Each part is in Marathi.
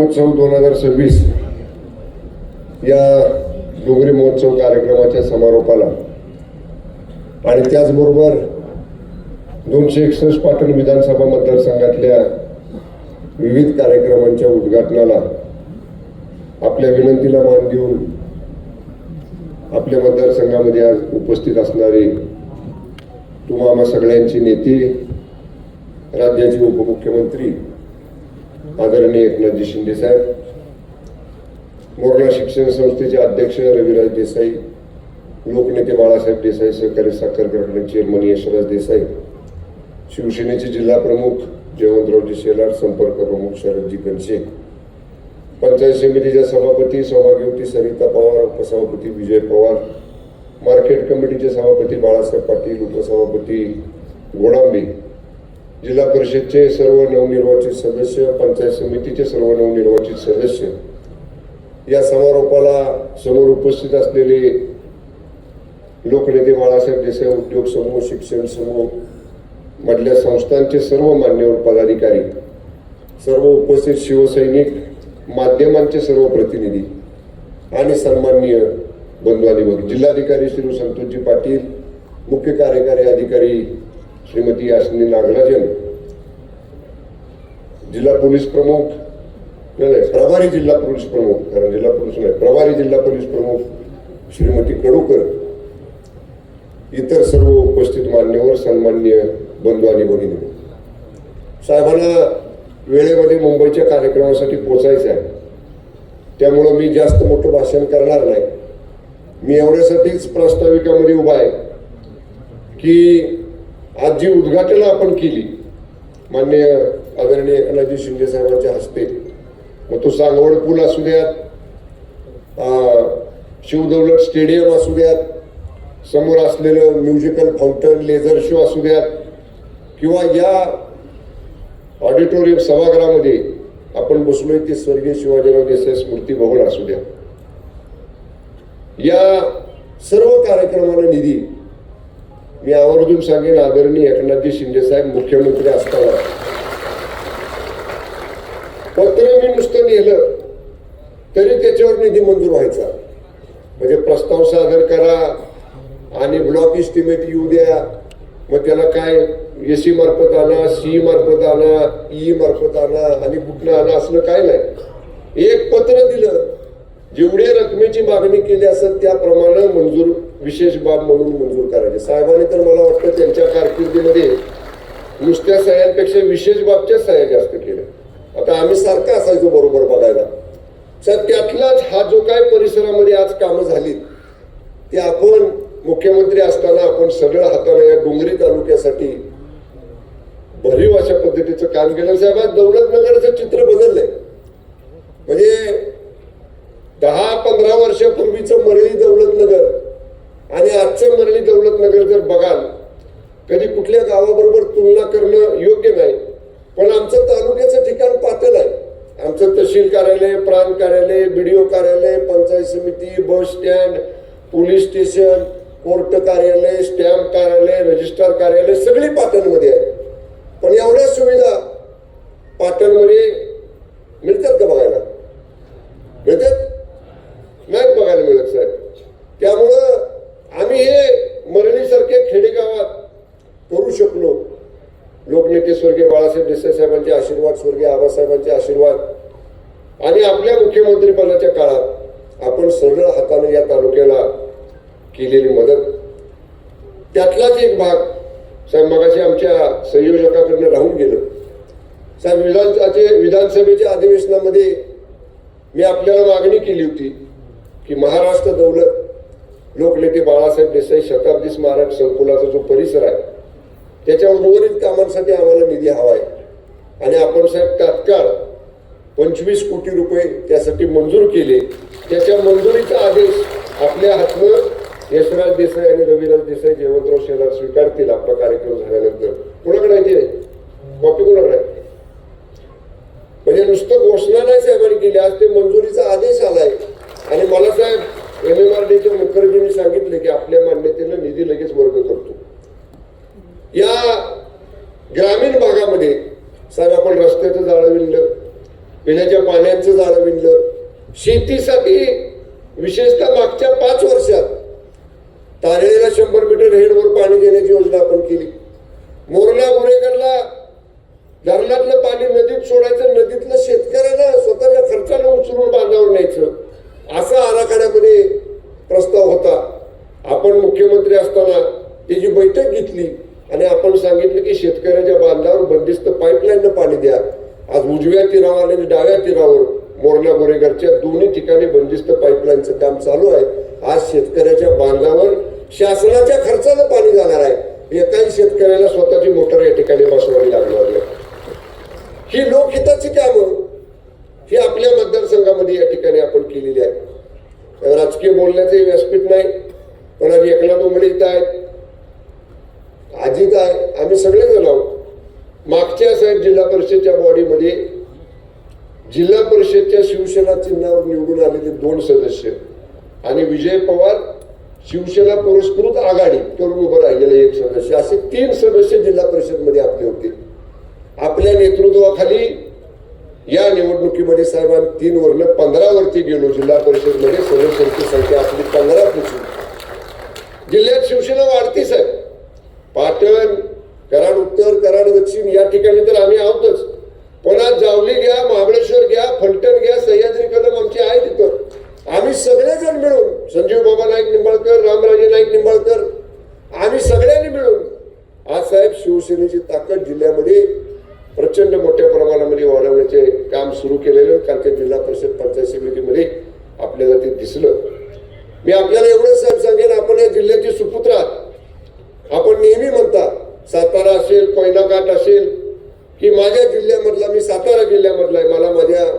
महोत्सव 2026 या डोंगरी महोत्सव कार्यक्रमाच्या समारोपाला आणि त्याचबरोबर 261 पाटण विधानसभा मतदारसंघातल्या विविध कार्यक्रमांच्या उद्घाटनाला आपल्या विनंतीला मान देऊन आपल्या मतदारसंघामध्ये आज उपस्थित असणारे तुम्हा सगळ्यांची नेते, राज्याचे उपमुख्यमंत्री आदरणीय एकनाथजी शिंदे साहेब, मोरणा शिक्षण संस्थेचे अध्यक्ष रविराज देसाई, लोकनेते बाळासाहेब देसाई, सहकारी साखर कारखान्याचे चेअरमन यशराज देसाई, शिवसेनेचे जिल्हा प्रमुख जयवंतरावजी शेलार, संपर्क प्रमुख शरदजी कनशे, पंचायत समितीच्या सभापती सौभाग्यवती सरिता पवार, उपसभापती विजय पवार, मार्केट कमिटीचे सभापती बाळासाहेब पाटील, उपसभापती गोडांबे, जिल्हा परिषदचे सर्व नवनिर्वाचित सदस्य, पंचायत समितीचे सर्व नवनिर्वाचित सदस्य, या समारोपाला समोर उपस्थित असलेले लोकनेते बाळासाहेब देसाई उद्योग समूह, शिक्षण समूह मधल्या संस्थांचे सर्व मान्यवर पदाधिकारी, सर्व उपस्थित शिवसैनिक, माध्यमांचे सर्व प्रतिनिधी आणि सन्माननीय बंधू आणि भगिनी, जिल्हाधिकारी श्री संतोषजी पाटील, मुख्य कार्यकारी अधिकारी श्रीमती यास्मिनी नागराजन, जिल्हा पोलीस प्रमुख प्रभारी जिल्हा पोलीस प्रमुख, कारण जिल्हा पोलीस नाही, प्रभारी जिल्हा पोलीस प्रमुख श्रीमती कडूकर, इतर सर्व उपस्थित मान्यवर, सन्माननीय बंधू आणि भगिनी, साहेबांना वेळेमध्ये मुंबईच्या कार्यक्रमासाठी पोहोचायचं आहे, त्यामुळं मी जास्त मोठं भाषण करणार नाही. मी एवढ्यासाठीच प्रास्ताविकामध्ये उभा आहे की आज जी उद्घाटन आपण केली माननीय आदरणीय एकनाथजी शिंदे साहेबांच्या हस्ते, मग तो सांगवड पूल असू द्यात, शिवदौलत स्टेडियम असू द्यात, समोर असलेलं म्युझिकल फाउंटन, लेझर शो असू द्यात, किंवा या ऑडिटोरियम सभागृहामध्ये आपण बसलोय ते स्वर्गीय शिवाजीराव देसाई स्मृती भवन असू द्या, या सर्व कार्यक्रमाला निधी मी आवर्जून सांगेन आदरणीय एकनाथजी शिंदे साहेब मुख्यमंत्री असताना पत्र मी नुसतं लिहिलं तरी त्याच्यावर निधी मंजूर व्हायचा. म्हणजे प्रस्ताव सादर करा आणि ब्लॉक इस्टिमेट येऊ द्या, मग त्याला काय एसी मार्फत आणा, सी मार्फत आणा, ई मार्फत आणा आणि कुठलं आणा असलं काय नाही. एक पत्र दिलं, जेवढ्या रकमेची मागणी केली असेल त्याप्रमाणे मंजूर, विशेष बाब म्हणून मंजूर करायचे. साहेबांनी तर मला वाटतं त्यांच्या कारकिर्दीमध्ये नुसत्या सह्यांपेक्षा विशेष बाबच्या सह्या जास्त केल्या. आता आम्ही सारखं असायचो बरोबर बघायला. सर त्यातलाच हा जो काय परिसरामध्ये आज कामं झाली ते आपण मुख्यमंत्री असताना आपण सगळं हाताने या डोंगरी तालुक्यासाठी भरीव अशा पद्धतीचं काम केलं. साहेब आज दौलतनगरचं चित्र बदललंय. म्हणजे 10-15 वर्षापूर्वीचं मरळी दौलतनगर आणि आजचं मरळी दौलतनगर जर बघाल, कधी कुठल्या गावाबरोबर तुलना करणं योग्य नाही, पण आमचं तालुक्याचं ठिकाण पातळ आहे. आमचं तहसील कार्यालय, प्रांत कार्यालय, BDO कार्यालय, पंचायत समिती, bus stand, police station, court कार्यालय, स्टॅम्प कार्यालय, रजिस्ट्रार कार्यालय सगळी पाटणमध्ये आहे. पण एवढ्या सुविधा पाटणमध्ये मिळतात का बघायला? मिळतात नाही बघायला मिळत साहेब. त्यामुळं आम्ही हे मरळीसारख्या खेडेगावात करू शकलो. लोकनेते स्वर्गीय बाळासाहेब देसाई साहेबांचे आशीर्वाद, स्वर्गीय आबासाहेबांचे आशीर्वाद आणि आपल्या मुख्यमंत्रीपदाच्या काळात आपण सरळ हाताने या तालुक्याला केलेली मदत, त्यातलाच एक भाग साहेब मगाशी आमच्या संयोजकाकडनं राहून गेलं. साहेब विधानसभेच्या अधिवेशनामध्ये मी आपल्याला मागणी केली होती की महाराष्ट्र दौलत लोकनेते बाळासाहेब देसाई शताब्दी स्मारक संकुलाचा जो परिसर आहे त्याच्या उर्वरित कामांसाठी आम्हाला निधी हवा आहे. आणि आपण साहेब तात्काळ 25 कोटी रुपये त्यासाठी मंजूर केले. त्याच्या मंजुरीचा आदेश आपल्या हातनं यशराज देसाई आणि रविराज देसाई, जयवंतराव शेलार स्वीकारतील आपला कार्यक्रम झाल्यानंतर. कोणाकडे आहे ते कॉपी? कोणाकडे? म्हणजे नुसतं घोषणा नाही साहेबांनी केली, आज ते मंजुरीचा आदेश आलाय. आणि मला साहेब MMRDच्या मुखर्जींनी सांगितले की आपल्या मान्यतेनं निधी लगेच वर्ग करतो. या ग्रामीण भागामध्ये साहेब आपण रस्त्याचं जाळं विणलं, पिण्याच्या पाण्याचं जाळं विणलं. शेतीसाठी विशेषतः मागच्या 5 वर्षात तारेला 100 मीटर हेडवर पाणी देण्याची योजना आपण केली. मोरला गुरेकरला धरणातलं पाणी नदीत सोडायचं, नदीतलं शेतकऱ्याला स्वतःच्या खर्चाला उचलून बांधावर न्यायचं, असा आराखड्यामध्ये प्रस्ताव होता. आपण मुख्यमंत्री असताना त्याची बैठक घेतली आणि आपण सांगितलं की शेतकऱ्याच्या बांधावर बंदिस्त पाईपलाईननं पाणी द्या. आज उजव्या तीरावर आणि डाव्या तीरावर मोरला गोरेगावच्या दोन्ही ठिकाणी बंदिस्त पाईपलाईनचं काम चालू आहे. आज शेतकऱ्याच्या बांधावर शासनाच्या खर्चानं पाणी जाणार आहे. एकाही शेतकऱ्याला स्वतःची मोटर या ठिकाणी बसवावी लागणार नाही. ही लोकहिताची कामं ही आपल्या मतदारसंघामध्ये या ठिकाणी आपण केलेली आहे. राजकीय बोलण्याचे व्यासपीठ नाही, पण आज एकनाथ उमले इथं आहेत, अजित आहे, आम्ही सगळेजण आहोत. मागच्या साहेब जिल्हा परिषदच्या बॉडीमध्ये जिल्हा परिषदच्या शिवसेना चिन्हावर निवडून आलेले 2 सदस्य आणि विजय पवार शिवसेना पुरस्कृत आघाडी करून उभं राहिलेले 1 सदस्य, असे 3 सदस्य जिल्हा परिषदमध्ये आपले होते. आपल्या नेतृत्वाखाली या निवडणुकीमध्ये साहेबांनी 3 वरनं 15 वरती गेलो. जिल्हा परिषदमध्ये सदस्यांची संख्या आपली 15 पोहोचली. जिल्ह्यात शिवसेना वाढती साहेब. पाटण, कराड उत्तर, कराड दक्षिण या ठिकाणी तर आम्ही आहोतच, पण आज जावली घ्या, महाबळेश्वर घ्या, फलटण घ्या, सह्याद्री कदम आमचे आहे तिथं. आम्ही सगळेजण मिळून, संजीव बाबा नाईक निंबाळकर, रामराजे नाईक निंबाळकर, आम्ही सगळ्यांनी मिळून आज साहेब शिवसेनेची ताकद जिल्ह्यामध्ये प्रचंड मोठ्या प्रमाणामध्ये वाढवण्याचे काम सुरू केलेलं कालच्या जिल्हा परिषद पंचायत समितीमध्ये आपल्याला ते दिसलं. मी आपल्याला एवढं साहेब सांगेन, आपण या जिल्ह्याचे सुपुत्र आहात. आपण नेहमी म्हणता सातारा असेल, कोयनाघाट असेल की माझ्या जिल्ह्यामधला, मी सातारा जिल्ह्यामधला आहे, मला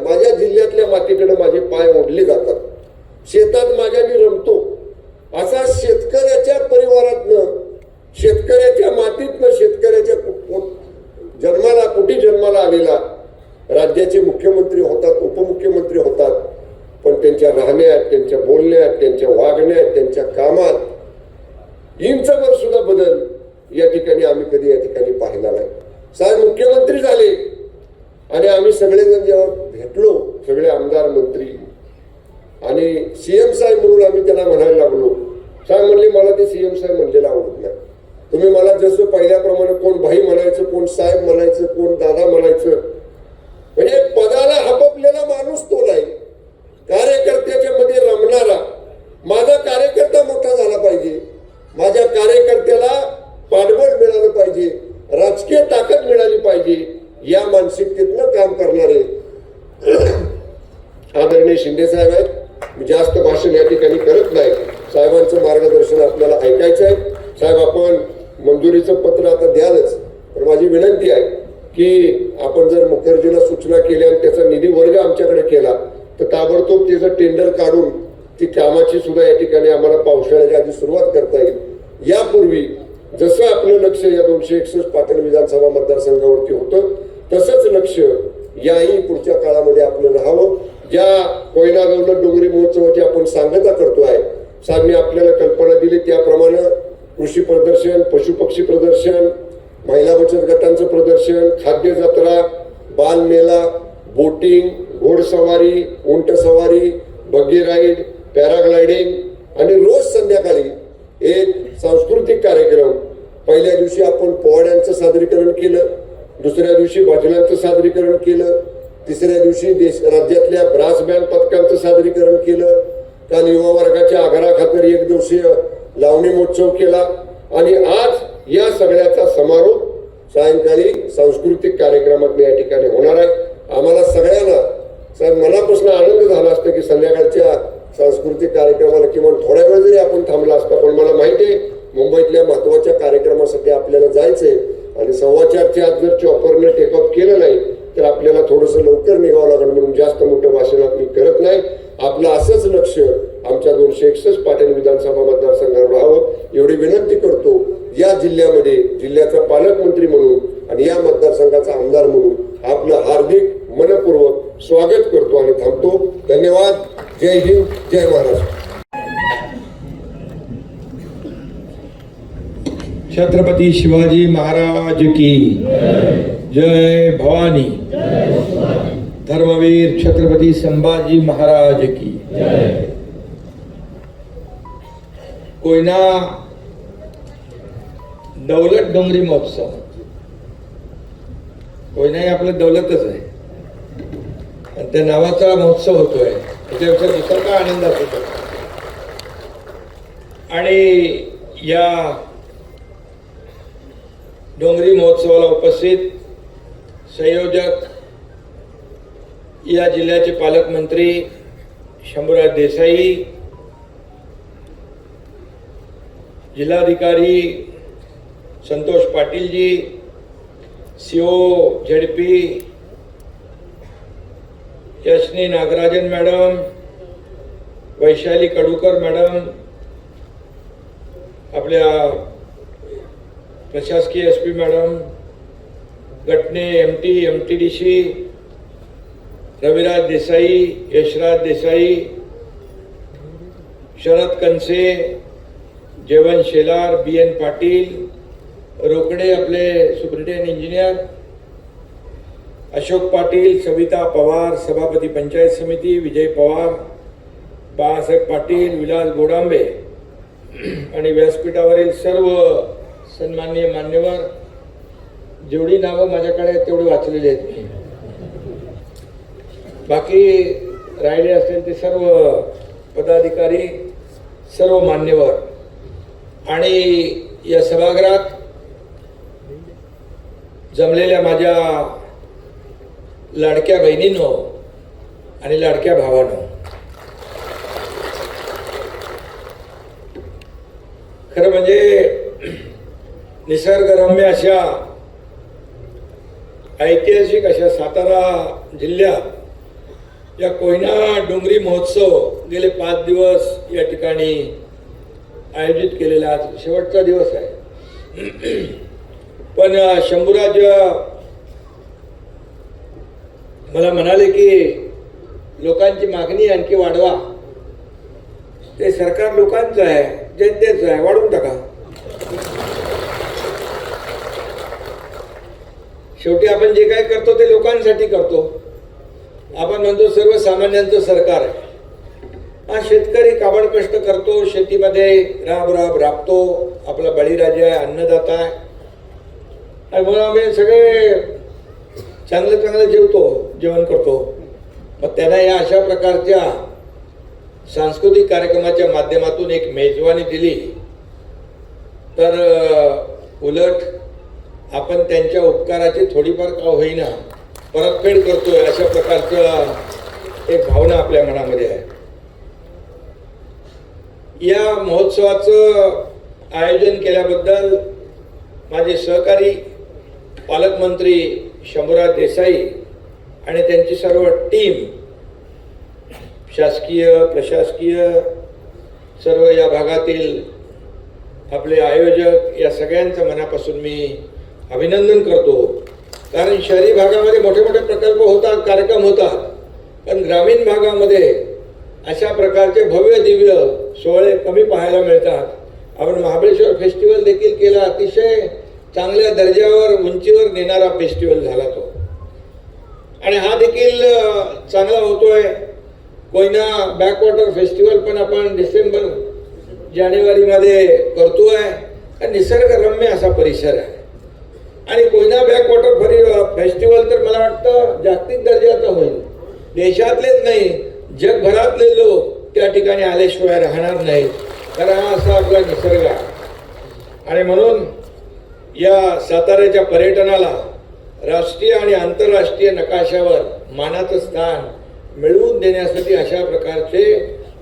माझ्या जिल्ह्यातल्या मातीकडे माझे पाय ओढले जातात, शेतात माझ्या मी रमतो. असा शेतकऱ्याच्या परिवारातनं, शेतकऱ्याच्या मातीतनं, शेतकऱ्याच्या पोटी जन्माला आलेला राज्याचे मुख्यमंत्री होतात, उपमुख्यमंत्री होतात, पण त्यांच्या राहण्यात, त्यांच्या बोलण्यात, त्यांच्या वागण्यात, त्यांच्या कामात इंचभर सुद्धा बदल या ठिकाणी आम्ही कधी या ठिकाणी पाहिला नाही. साहेब मुख्यमंत्री झाले आणि आम्ही सगळेजण जेव्हा भेटलो, सगळे आमदार मंत्री, आणि सीएम साहेब म्हणून आम्ही त्यांना म्हणायला लागलो. साहेब म्हणले मला ते सीएम साहेब म्हणलेलं आवडत नाही. तुम्ही मला जसं पहिल्याप्रमाणे कोण भाई म्हणायचं, कोण साहेब म्हणायचं, कोण दादा म्हणायचं, म्हणजे पदाला हपपलेला माणूस तो नाही. कार्यकर्त्याच्या मध्ये रमणारा, माझा कार्यकर्ता मोठा झाला पाहिजे, माझ्या कार्यकर्त्याला पाठबळ मिळालं पाहिजे, राजकीय ताकद मिळाली पाहिजे, या मानसिकतेतनं काम करणारे आदरणीय शिंदे साहेब आहेत. मी जास्त भाषण या ठिकाणी करत नाही, साहेबांचं मार्गदर्शन आपल्याला ऐकायचं आहे. साहेब आपण मंजुरीचं पत्र आता द्यालच, पण माझी विनंती आहे की आपण जर मुखर्जीला सूचना केल्या आणि त्याचा निधी वर्ग आमच्याकडे केला तर ताबडतोब त्याचं टेंडर काढून ती कामाची सुद्धा या ठिकाणी आम्हाला पावसाळ्याच्या आधी सुरुवात करता येईल. यापूर्वी जसं आपलं लक्ष या 261 पाटण विधानसभा मतदारसंघावरती होतं, तसंच लक्ष याही पुढच्या काळामध्ये आपलं राहावं. ज्या कोयनाजवळ डोंगरी महोत्सवाची आपण सांगता करतोय साहेब, मी आपल्याला कल्पना दिली त्याप्रमाणे कृषी प्रदर्शन, पशुपक्षी प्रदर्शन, महिला बचत गटांचं प्रदर्शन, खाद्य जत्रा, बालमेला, बोटिंग, घोडसवारी, उंट सवारी, बग्गी राईड, पॅराग्लायडिंग आणि रोज संध्याकाळी एक सांस्कृतिक कार्यक्रम. पहिल्या दिवशी आपण पोवाड्यांचं सादरीकरण केलं, दुसऱ्या दिवशी भजनांचं सादरीकरण केलं, तिसऱ्या दिवशी राज्यातल्या ब्रास बँड पथकांचं सादरीकरण केलं. काल युवा वर्गाच्या आग्रहा खातर 1 दिवसीय लावणी महोत्सव केला आणि आज या सगळ्याचा समारोप सायंकाळी सांस्कृतिक कार्यक्रमात या ठिकाणी होणार आहे. आम्हाला सगळ्यांना साहेब मनापासून आनंद झाला असता की संध्याकाळच्या सांस्कृतिक कार्यक्रमाला किमान थोड्या वेळ जरी आपण थांबला असता, पण मला माहिती आहे मुंबईतल्या महत्वाच्या कार्यक्रमासाठी आपल्याला जायचंय आणि 4:15च्या आज जर चॉपरने टेकअप केलं नाही तर आपल्याला थोडंसं लवकर निघावं लागेल, म्हणून जास्त मोठं भाषण मी करत नाही. आपलं असंच लक्ष आमच्या 261 पाटण विधानसभा मतदारसंघावर राहावं एवढी विनंती करतो. या जिल्ह्यामध्ये जिल्ह्याचा पालकमंत्री म्हणून आणि या मतदारसंघाचा आमदार म्हणून आपलं हार्दिक मनपूर्वक स्वागत करतो आणि थांबतो. धन्यवाद. जय हिंद, जय महाराष्ट्र. छत्रपती शिवाजी महाराज की जय. भवानी. धर्मवीर छत्रपती संभाजी महाराज की जय। कोयना दौलत डोंगरी महोत्सव, कोयना हे आपलं दौलतच आहे आणि त्या नावाचा महोत्सव होतोय, त्याच्यापेक्षा दुसरा काय आनंद असतो। आणि या डोंगरी महोत्सवाला उपस्थित संयोजक या जिल्ह्याचे पालकमंत्री शंभूराज देसाई, जिल्हाधिकारी Santosh Patil ji, CO ZP Yashni Nagarajan madam, Vaishali Kadukar madam, आपल्या प्रशासकीय SP madam, Gatne MTDC, Raviraj Desai, Yashraj Desai, Sharad Kanse, जेवण शेलार, BN पाटील, रोकडे आपले सुप्रिटेंडेंट इंजिनियर, अशोक पाटील, सविता पवार, सभापती पंचायत समिती, विजय पवार, बाळासाहेब पाटील, विलास गोडांबे आणि व्यासपीठावरील सर्व सन्माननीय मान्यवर, जेवढी नावं माझ्याकडे आहेत तेवढी वाचलेली आहेत मी, बाकी राहिले असतील ते सर्व पदाधिकारी, सर्व मान्यवर आणि या सभागृहात जमलेल्या माझ्या लाडक्या बहिणींनो आणि लाडक्या भावांनो, खरं म्हणजे निसर्गरम्य अशा ऐतिहासिक अशा सातारा जिल्ह्यात या कोयना डोंगरी महोत्सव गेले 5 दिवस या ठिकाणी आयोजित केलेला आज शेवटचा दिवस आहे। पण शंभूराज मला म्हणाले की लोकांची मागणी आणखी वाढवा, ते सरकार लोकांचं आहे, जनतेचं आहे, वाढवून टाका। शेवटी आपण जे काय करतो ते लोकांसाठी करतो। आपण म्हणतो सर्वसामान्यांचं सरकार आहे। हा शेतकरी काबड कष्ट करतो, शेतीमध्ये राबतो, आपला बळीराजा आहे, अन्नदाता आहे आणि म्हणून आम्ही सगळे चांगलं जेवण करतो। मग त्यांना या अशा प्रकारच्या सांस्कृतिक कार्यक्रमाच्या माध्यमातून एक मेजवानी दिली तर उलट आपण त्यांच्या उपकाराची थोडीफार का होईना परतफेड करतोय, अशा प्रकारचं एक भावना आपल्या मनामध्ये आहे। या महोत्सवाचं आयोजन केल्याबद्दल माझे सहकारी पालकमंत्री शंभूराज देसाई आणि त्यांची सर्व टीम, शासकीय प्रशासकीय सर्व या भागातील आपले आयोजक, या सगळ्यांचं मनापासून मी अभिनंदन करतो। कारण शहरी भागामध्ये मोठे मोठे प्रकल्प होतात, कार्यक्रम होतात, पण ग्रामीण भागामध्ये अशा प्रकारचे भव्य दिव्य सोहळे कमी पाहायला मिळतात। आपण महाबळेश्वर फेस्टिवल देखील केला, अतिशय चांगल्या दर्जावर उंचीवर नेणारा फेस्टिवल झाला तो, आणि हा देखील चांगला होतोय। कोयना बॅकवॉटर फेस्टिवल पण आपण डिसेंबर जानेवारीमध्ये करतोय। निसर्गरम्य असा परिसर आहे आणि कोयना बॅकवॉटर फेस्टिवल तर मला वाटतं जागतिक दर्जाचा होईल। देशातलेच नाही, जगभरातले लोक त्या ठिकाणी आल्याशिवाय राहणार नाहीत, कारण हा असा आपला निसर्ग आहे। आणि म्हणून या साताऱ्याच्या पर्यटनाला राष्ट्रीय आणि आंतरराष्ट्रीय नकाशावर मानाचं स्थान मिळवून देण्यासाठी अशा प्रकारचे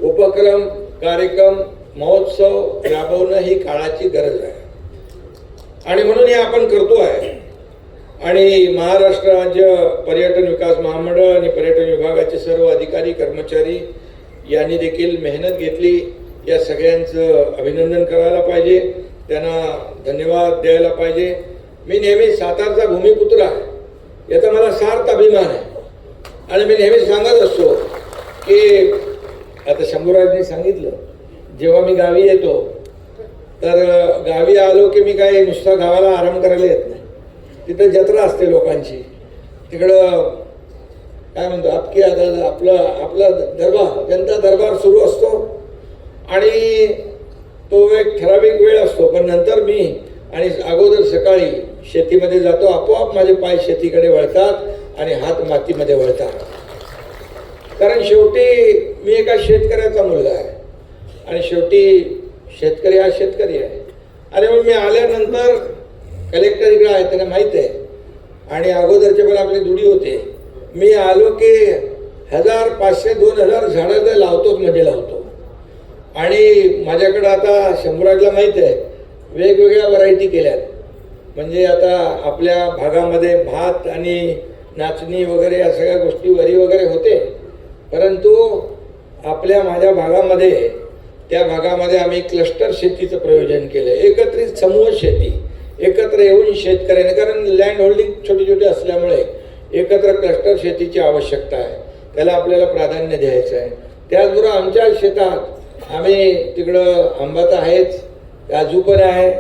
उपक्रम, कार्यक्रम, महोत्सव राबवणं ही काळाची गरज आहे आणि म्हणून हे आपण करतो आहे। आणि महाराष्ट्र राज्य पर्यटन विकास महामंडळ आणि पर्यटन विभागाचे सर्व अधिकारी कर्मचारी यांनी देखील मेहनत घेतली। या सगळ्यांचं अभिनंदन करायला पाहिजे, त्यांना धन्यवाद द्यायला पाहिजे। मी नेहमी सातारचा भूमिपुत्र आहे याचा मला सार्थ अभिमान आहे आणि मी नेहमी सांगत असतो की आता शंभूराजने सांगितलं, जेव्हा मी गावी येतो तर गावी आलो की मी काय नुसता गावाला आराम करायला येत नाही, तिथं जत्रा असते लोकांची, तिकडं काय म्हणतो आपकी अदालत, आपला दरबार, जनता दरबार सुरू असतो आणि तो एक ठराविक वेळ असतो. पण नंतर मी आणि अगोदर सकाळी शेतीमध्ये जातो, आपोआप माझे पाय शेतीकडे वळतात आणि हात मातीमध्ये वळतात. कारण शेवटी मी एका शेतकऱ्याचा मुलगा आहे आणि शेवटी शेतकरी हा शेतकरी आहे. आणि मग मी आल्यानंतर कलेक्टर इकडे आहे, त्यांना माहीत आहे, आणि अगोदरचे पण आपली दुडी होते. मी आलो की 1000, 500, 2000 झाडं तर लावतोच म्हणजे लावतो. आणि माझ्याकडं आता शंभराजला माहीत आहे वेगवेगळ्या व्हरायटी केल्यात. म्हणजे आता आपल्या भागामध्ये भात आणि नाचणी वगैरे या सगळ्या गोष्टी वरी वगैरे होते, परंतु माझ्या भागामध्ये त्या भागामध्ये आम्ही क्लस्टर शेतीचं प्रयोजन केलं. एकत्रित समूह शेती, एकत्र येऊन शेतकऱ्याने, कारण लँड होल्डिंग छोटी छोटी असल्यामुळे एकत्र क्लस्टर शेतीची आवश्यकता आहे, त्याला आपल्याला प्राधान्य द्यायचं आहे. त्याचबरोबर आमच्या शेतात आम्ही तिकडं आंबा तर आहेच, काजू पण आहे,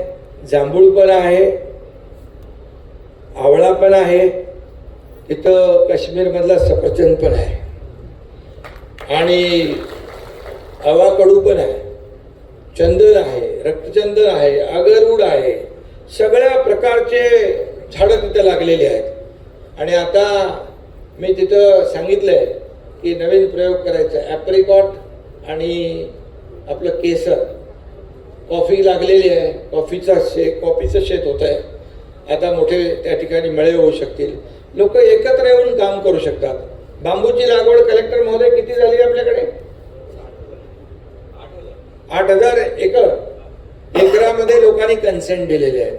जांभूळ पण आहे, आवळा पण आहे, तिथं काश्मीरमधला सफरचंद पण आहे आणि आवाकडू पण आहे, चंदन आहे, रक्तचंदन आहे, अगरवूड आहे, सगळ्या प्रकारचे झाडं तिथं लागलेली आहेत. आणि आता मी तिथं सांगितलंय की नवीन प्रयोग करायचा, ॲप्रिकॉट आणि आपलं केसर, कॉफी लागलेली आहे, कॉफीचं शेत होत आहे. आता मोठे त्या ठिकाणी मळे होऊ शकतील, लोक एकत्र येऊन काम करू शकतात. बांबूची लागवड कलेक्टर महोदय किती झाली आपल्याकडे? 8000 एकर. एकरामध्ये लोकांनी कन्सेंट दिलेले आहेत.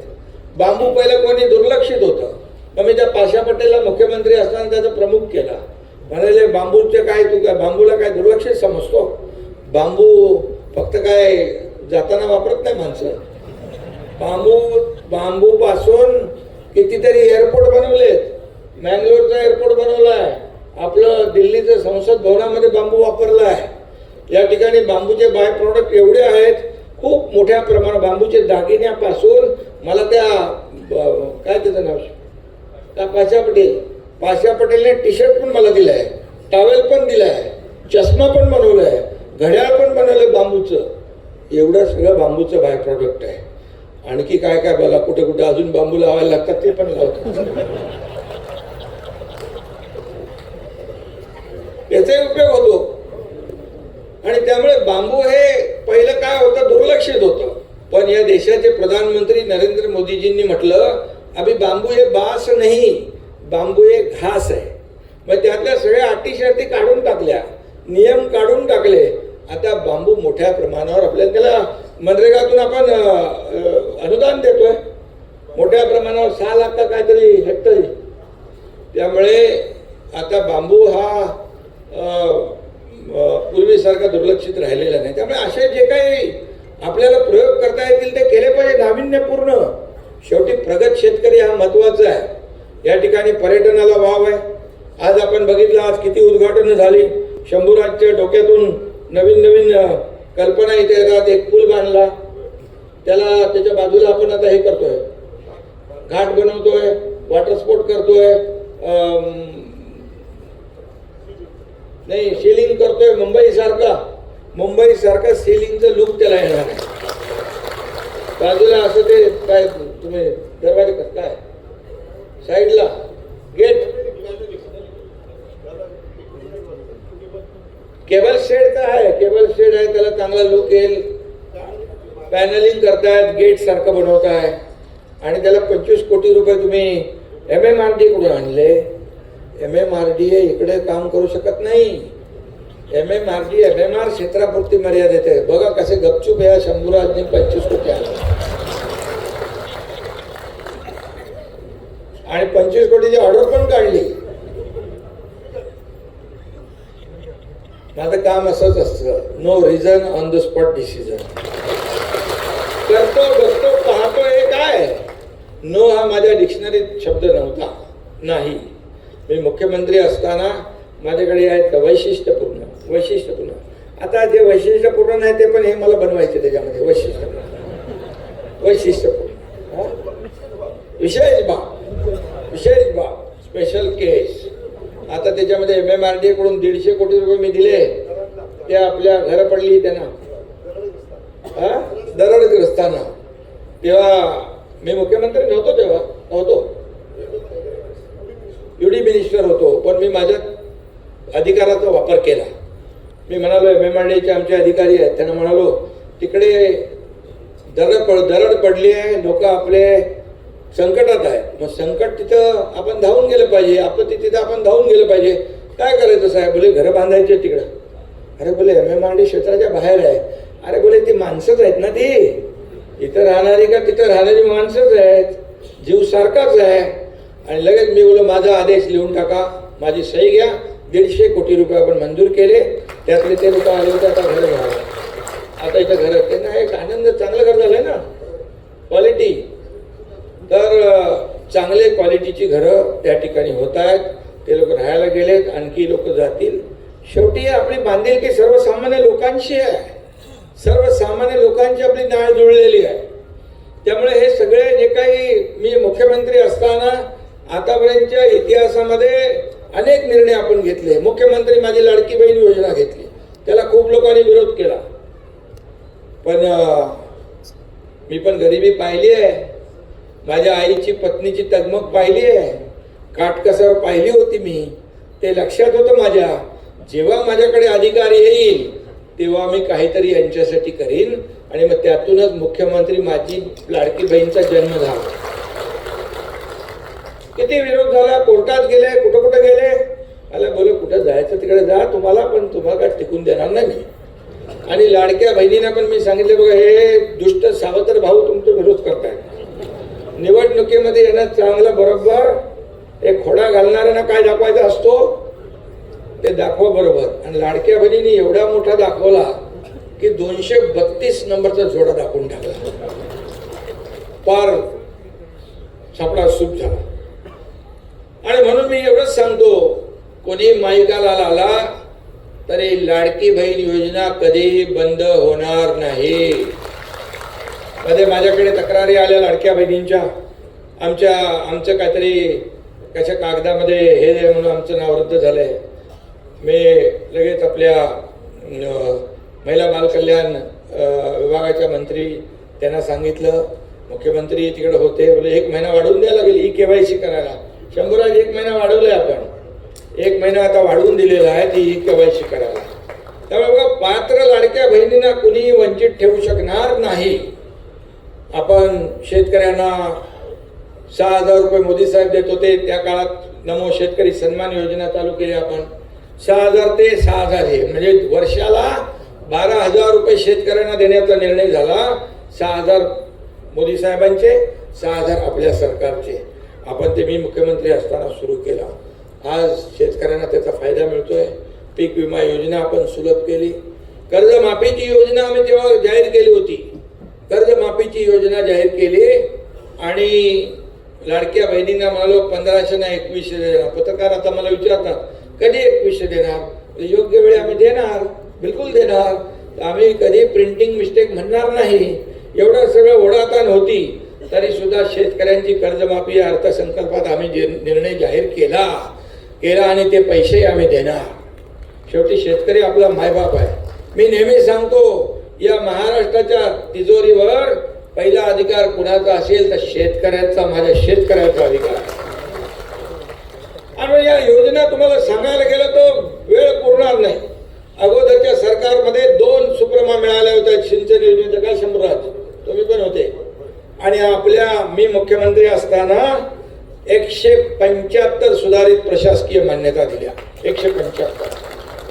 बांबू पहिलं कोणी दुर्लक्षित होतं, मग मी त्या पाशा पटेलला मुख्यमंत्री असताना त्याचा प्रमुख केला. म्हणाले बांबूचे काय, तू काय बांबूला काय दुर्लक्षित समजतो? बांबू फक्त काय जाताना वापरत नाही माणसं. बांबू पासून कितीतरी एअरपोर्ट बनवलेत. मँगलोरचा एअरपोर्ट बनवलाय, आपलं दिल्लीचं संसद भवनामध्ये बांबू वापरला आहे. या ठिकाणी बांबूचे बाय प्रॉडक्ट एवढे आहेत, खूप मोठ्या प्रमाणात. बांबूचे दागिन्यापासून मला त्या काय त्याचं नाव, पाशा पटेलने टी शर्ट पण मला दिलाय, टॉवेल पण दिलाय, चष्मा पण बनवलाय, घड्याळ पण बनवलंय बांबूचं. एवढं सगळं बांबूचं बाय प्रॉडक्ट आहे. आणखी काय काय बघा, कुठे कुठे अजून बांबू लावायला लागतात ते पण लावतात. याचाही उपयोग होतो. आणि त्यामुळे बांबू हे पहिलं काय होतं, दुर्लक्षित होतं. पण या देशाचे प्रधानमंत्री नरेंद्र मोदीजींनी म्हटलं, अभि बांबू हे बास नाही, बांबू हे घास आहे. मग त्यातल्या सगळ्या अटी काढून टाकल्या, नियम काढून टाकले. आता बांबू मोठ्या प्रमाणावर आपल्याला, त्याला मनरेगातून आपण अनुदान देतोय मोठ्या प्रमाणावर, 6 लाख का काहीतरी हेक्टरी. त्यामुळे आता बांबू हा पूर्वीसारखा दुर्लक्षित राहिलेला नाही. त्यामुळे असे जे काही आपल्याला प्रयोग करता येतील ते केले पाहिजे, नाविन्यपूर्ण. शेवटी प्रगत शेतकरी हा महत्वाचा आहे. या ठिकाणी पर्यटनाला वाव आहे. आज आपण बघितलं, आज किती उद्घाटन झाली. शंभूराजच्या डोक्यातून नवीन नवीन कल्पना इथे येतात. एक पूल बांधला, त्याच्या बाजूला आपण आता हे करतोय, घाट बनवतोय, वॉटर स्पोर्ट करतोय, नाही सेलिंग करतोय. मुंबई सारखा सेलिंगचं लुक त्याला येणार आहे. बाजूला असं ते काय तुम्ही दरवाजे काय साईडला गेट, केबल शेड तर आहे, केबल शेड आहे, त्याला चांगला लुक येईल. पॅनलिंग करतायत, गेट सारखं बनवताय आणि त्याला 25 कोटी रुपये तुम्ही MMRD कडून आणले. MMRD इकडे काम करू शकत नाही. MMRD MMR क्षेत्रापुरती मर्यादित आहे. बघा कसे गपचूप या शंभूराजने 25 कोटी आणले आणि 25 कोटीची ऑर्डर पण काढली. माझं काम असंच असतं, no reason on the spot decision. करतो, बघतो, पाहतो, हे काय. नो हा माझ्या डिक्शनरीत शब्द नव्हता, नाही. मी मुख्यमंत्री असताना माझ्याकडे आहेत वैशिष्ट्यपूर्ण. आता जे वैशिष्ट्यपूर्ण आहे ते पण हे मला बनवायचे, त्याच्यामध्ये वैशिष्ट्यपूर्ण विशेष बाब, स्पेशल केस, आता त्याच्यामध्ये MMRDA कडून 150 कोटी रुपये मी दिले, ते आपल्या घर पडली त्यांना, दरडग्रस्तांना. तेव्हा मी मुख्यमंत्री नव्हतो, तेव्हा नव्हतो, UD मिनिस्टर होतो, पण मी माझ्या अधिकाराचा वापर केला. मी म्हणालो MMRDA आमचे अधिकारी आहेत, त्यांना म्हणालो तिकडे दरड पडली आहे, लोक आपले संकटात आहे, मग संकट तिथं आपण धावून गेलं पाहिजे, आपत्ती तिथं आपण धावून गेलं पाहिजे. काय करायचं साहेब? बोले घरं बांधायचे तिकडं. अरे बोले MMRDA क्षेत्राच्या बाहेर आहे. अरे बोले ती माणसंच आहेत ना, ती इथं राहणारी का तिथं राहणारी माणसंच आहेत, जीव सारखाच आहे. आणि लगेच मी बोलो माझा आदेश लिहून टाका, माझी सही घ्या, 150 कोटी रुपये आपण मंजूर केले. त्यातले ते लोक आले होते, आता घर मिळालं. आता इथं घर त्यांना एक आनंद, चांगलं घर झालंय ना, क्वालिटी. तर चांगले क्वालिटीची घरं त्या ठिकाणी होत आहेत. ते लोक राहायला गेलेत, आणखी लोक जातील. शेवटी आपली बांधिलकी सर्वसामान्य लोकांशी आहे, सर्वसामान्य लोकांची आपली नाळ जुळलेली आहे. त्यामुळे हे सगळे जे काही मी मुख्यमंत्री असताना आतापर्यंतच्या इतिहासामध्ये अनेक निर्णय आपण घेतले. मुख्यमंत्री माझी लाडकी बहीण योजना घेतली, त्याला खूप लोकांनी विरोध केला, पण मी पण गरिबी पाहिली आहे, माझ्या आईची पत्नीची तगमग पाहिली आहे, काटकसर पाहिली होती मी, ते लक्षात होतं माझ्या. जेव्हा माझ्याकडे अधिकार येईल तेव्हा मी काहीतरी यांच्यासाठी करीन, आणि मग त्यातूनच मुख्यमंत्री माझी लाडकी बहीणचा जन्म झाला. किती विरोध झाला, कोर्टात गेले, कुठं कुठं गेले. मला बोले कुठं जायचं तिकडे जा, तुम्हाला पण तुम्हाला काय टिकून देणार नाही मी. आणि लाडक्या बहिणींना पण मी सांगितले, बघा हे दुष्ट सावत्र भाऊ तुमचा विरोध करतायत, निवडणुकीमध्ये येणं चांगलं बरोबर, एक खोडा घालणाऱ्यांना काय दाखवायचा असतो ते दाखवा बरोबर. आणि लाडक्या बहिणीने एवढा मोठा दाखवला की 232 नंबरचा जोडा दाखवून टाकला, पार सापडा सूप झाला. आणि म्हणून मी एवढंच सांगतो, कोणी माईकाला आला तरी लाडकी बहीण योजना कधी बंद होणार नाही. मध्ये माझ्याकडे तक्रारी आल्या लाडक्या बहिणींच्या, आमचं काहीतरी कशा कागदामध्ये हे म्हणून आमचं नाव रद्द झालंय. मी लगेच आपल्या महिला बालकल्याण विभागाच्या मंत्री त्यांना सांगितलं, मुख्यमंत्री तिकडे होते, बोले 1 महिना वाढवून द्यायला लागेल EKYC करायला. शंभूराज 1 महिना वाढवलाय आपण, 1 महिना आता वाढवून दिलेला आहे ती EKYC करायला. त्यामुळे बघा, पात्र लाडक्या बहिणींना कुणी वंचित ठेवू शकणार नाही. आपण शेतकऱ्यांना 6,000 रुपये मोदी साहेब देत होते, त्या काळात नमो शेतकरी सन्मान योजना चालू केली आपण. 6,000 ते 6,000 हे म्हणजे वर्षाला 12,000 रुपये शेतकऱ्यांना देण्याचा निर्णय झाला. 6,000 मोदी साहेबांचे, 6,000 आपल्या सरकारचे. आपण ते मी मुख्यमंत्री असताना सुरू केला. आज शेतकऱ्यांना त्याचा फायदा मिळतोय. पीक विमा योजना आपण सुलभ केली. कर्जमाफीची योजना आम्ही तेव्हा जाहीर केली होती, कर्जमाफीची योजना जाहीर केली. आणि लाडक्या बहिणींना म्हणालो 1500 ना 2100 देणार. पत्रकार आता मला विचारतात कधी 2100 देणार? योग्य वेळी आम्ही देणार, बिलकुल देणार. आम्ही कधी प्रिंटिंग मिस्टेक म्हणणार नाही. एवढं सगळं ओढाताण होती तरी सुद्धा शेतकऱ्यांची कर्जमाफी अर्थसंकल्पात आम्ही निर्णय जाहीर केला आणि ते पैसे आम्ही देणार. शेवटी शेतकरी आपला मायबाप आहे. मी नेहमी सांगतो, या महाराष्ट्राच्या तिजोरीवर पहिला अधिकार कुणाचा असेल तर शेतकऱ्याचा, माझ्या शेतकऱ्याचा अधिकार. आणि या योजना तुम्हाला सांगायला गेलं तर वेळ पुरणार नाही. अगोदरच्या सरकारमध्ये 2 सुप्रमा मिळाल्या होत्या सिंचन योजनेच्या. काय शंभूराज तुम्ही पण होते. आणि मी मुख्यमंत्री असताना 175 सुधारित प्रशासकीय मान्यता दिल्या, 175.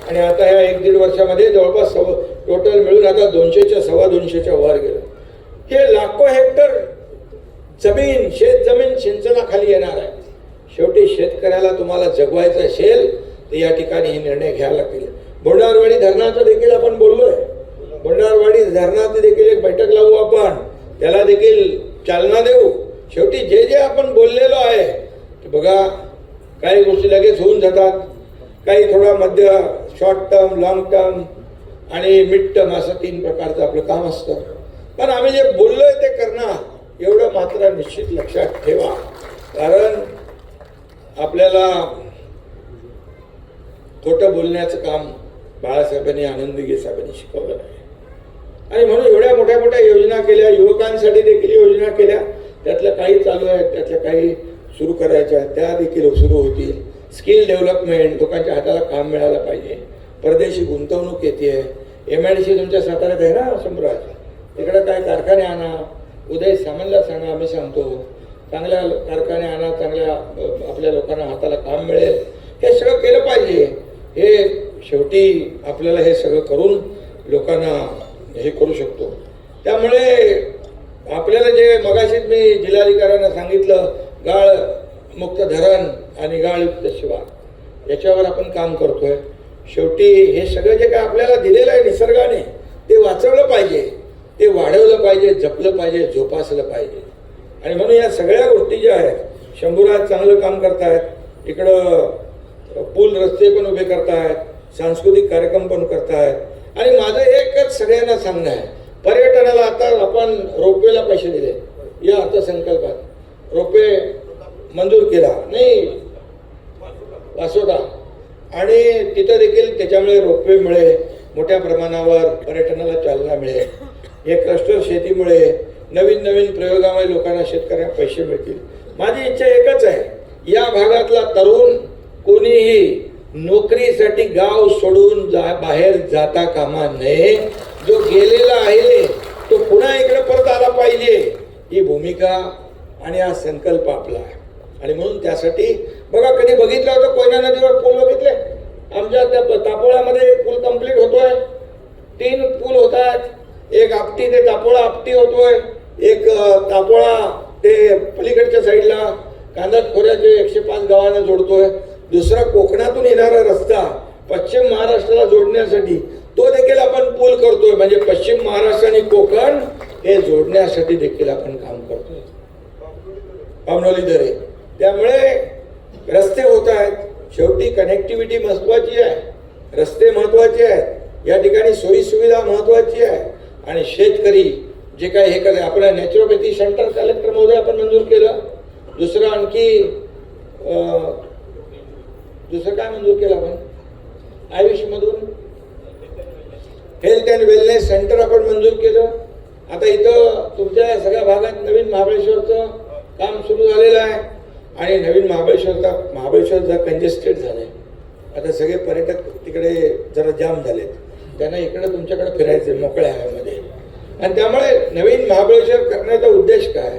आणि आता या 1-1.5 वर्षामध्ये जवळपास टोटल मिळून आता 200च्या 225च्या वर गेलं. हे लाखो हेक्टर जमीन, शेतजमीन सिंचनाखाली येणार आहे. शेवटी शेतकऱ्याला तुम्हाला जगवायचं असेल तर या ठिकाणी हे निर्णय घ्यायला लागतील. बोंडारवाडी धरणाचं देखील आपण बोललोय. बोंडारवाडी धरणाची देखील एक बैठक लावू आपण, त्याला देखील चालना देऊ. शेवटी जे आपण बोललेलो आहे की बघा, काही गोष्टी लगेच होऊन जातात, काही थोडा शॉर्ट टर्म, लॉंग टर्म आणि मिड टर्म असं 3 प्रकारचं आपलं काम असतं. पण आम्ही जे बोललोय ते करणार, एवढं मात्र निश्चित लक्षात ठेवा. कारण आपल्याला खोटं बोलण्याचं काम बाळासाहेबांनी, आनंद दिघे साहेबांनी शिकवलं नाही. आणि म्हणून एवढ्या मोठ्या मोठ्या योजना केल्या, युवकांसाठी देखील योजना केल्या. त्यातल्या काही चालू आहेत, त्यातल्या काही सुरू करायच्या, त्या देखील सुरू होतील. स्किल डेव्हलपमेंट, लोकांच्या हाताला काम मिळालं पाहिजे. परदेशी गुंतवणूक येते. MIDC तुमच्या साताऱ्यात आहे ना शंभराज, तिकडं काय कारखाने आणा. उदय सामंतला सांगा, आम्ही सांगतो चांगल्या कारखाने आणा, चांगल्या आपल्या लोकांना हाताला काम मिळेल. हे सगळं केलं पाहिजे. हे शेवटी आपल्याला हे सगळं करून लोकांना हे करू शकतो. त्यामुळे आपल्याला जे मगाशीच मी जिल्हाधिकाऱ्यांना सांगितलं, गाळ मुक्त धरण आणि गाळयुक्त शिवार याच्यावर आपण काम करतोय. शेवटी हे सगळं जे काय आपल्याला दिलेलं आहे निसर्गाने, ते वाचवलं पाहिजे, ते वाढवलं पाहिजे, जपलं पाहिजे, जोपासलं पाहिजे. आणि म्हणून या सगळ्या गोष्टी ज्या आहेत, शंभूराज चांगलं काम करतायत. इकडं पूल रस्ते पण उभे करतायत, सांस्कृतिक कार्यक्रम पण करतायत. आणि माझं एकच सगळ्यांना सांगणं आहे, पर्यटनाला आता आपण रोपवेला पैसे दिले या अर्थसंकल्पात. रोपवे मंजूर केला नाही वासोटा, आणि तिथं देखील त्याच्यामुळे रोपवेमुळे मोठ्या प्रमाणावर पर्यटनाला चालना मिळेल. हे क्लस्टर शेतीमुळे नवीन नवीन प्रयोगामुळे लोकांना, शेतकऱ्यांना पैसे मिळतील. माझी इच्छा एकच आहे, या भागातला तरुण कोणीही नोकरीसाठी गाव सोडून बाहेर जाता कामा नये. जो गेलेला आहे तो पुन्हा इकडे परत आला पाहिजे. ही भूमिका आणि हा संकल्प आपला आहे. आणि म्हणून त्यासाठी बघा, कधी बघितलं होतं कोयना नदीवर पूल बघितले? आमच्या त्या तापोळ्यामध्ये पूल कंप्लीट होतोय. 3 पूल होत आहेत. एक आपटी ते तापोळा आपटी होतोय, एक तापोळा ते पलीकडच्या साईडला कांदट खोऱ्याचे 105 गावांना जोडतोय. दुसरा कोकणातून येणारा रस्ता पश्चिम महाराष्ट्राला जोडण्यासाठी तो देखील आपण पूल करतोय. म्हणजे पश्चिम महाराष्ट्र आणि कोकण हे जोडण्यासाठी देखील आपण काम करतोय. पामनोली दरे, त्यामुळे रस्ते होत आहेत. शेवटी कनेक्टिव्हिटी महत्वाची आहे, रस्ते महत्वाचे आहेत, या ठिकाणी सोयी सुविधा महत्वाची आहे. आणि शेतकरी जे काय हे करे, आपलं नॅचरोपॅथी सेंटर कलेक्टर महोदय आपण मंजूर केलं. दुसरं आणखी दुसरं काय मंजूर केलं आपण? आयुषमधून हेल्थ अँड वेलनेस सेंटर आपण मंजूर केलं. आता इथं तुमच्या सगळ्या भागात नवीन महाबळेश्वरचं काम सुरू झालेलं आहे. आणि नवीन महाबळेश्वर जरा कंजेस्टेड झालंय. आता सगळे पर्यटक तिकडे जरा जाम झालेत, त्यांना इकडे तुमच्याकडे फिरायचे मोकळ्या हवेमध्ये. आणि त्यामुळे नवीन महाबळेश्वर करण्याचा उद्देश काय?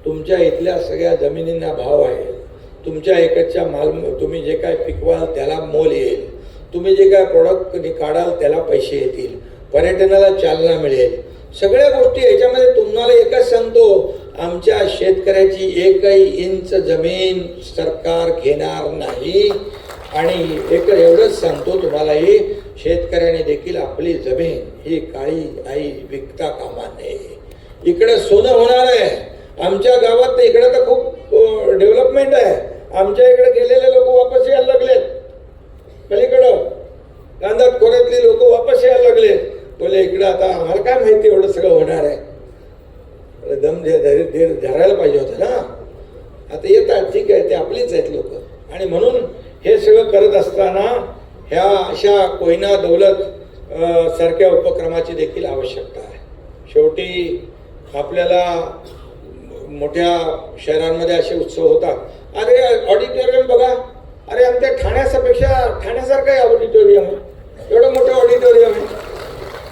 तुमच्या इथल्या सगळ्या जमिनींना भाव आहे. तुमच्या एकच्या माल, तुम्ही जे काय पिकवाल त्याला मोल येईल. तुम्ही जे काय प्रोडक्ट काढाल त्याला पैसे येतील. पर्यटनाला चालना मिळेल. सगळ्या गोष्टी याच्यामध्ये तुम्हाला एकच सांगतो, आमच्या शेतकऱ्याची एकही इंच जमीन सरकार घेणार नाही. आणि एवढंच सांगतो तुम्हालाही, शेतकऱ्याने देखील आपली जमीन ही काळी आई विकता कामा नये. इकडे सोनं होणार आहे. आमच्या गावात तर इकडे तर खूप डेव्हलपमेंट आहे. आमच्या इकडे गेलेले लोक वापस यायला लागलेत. पलीकडं कांदट खोऱ्यातली लोक वापस यायला लागले. बोले इकडं आता आम्हाला काय माहिती एवढं सगळं होणार आहे. दम धरायला पाहिजे होतं ना. आता येतात, ठीक आहे, ते आपलीच आहेत लोक. आणि म्हणून हे सगळं करत असताना ह्या अशा कोयना दौलत सारख्या उपक्रमाची देखील आवश्यकता आहे. शेवटी आपल्याला मोठ्या शहरांमध्ये असे उत्सव होतात. अरे ऑडिटोरियम बघा, अरे आमच्या ठाण्यासारखं आहे ऑडिटोरियम. एवढं मोठं ऑडिटोरियम आहे,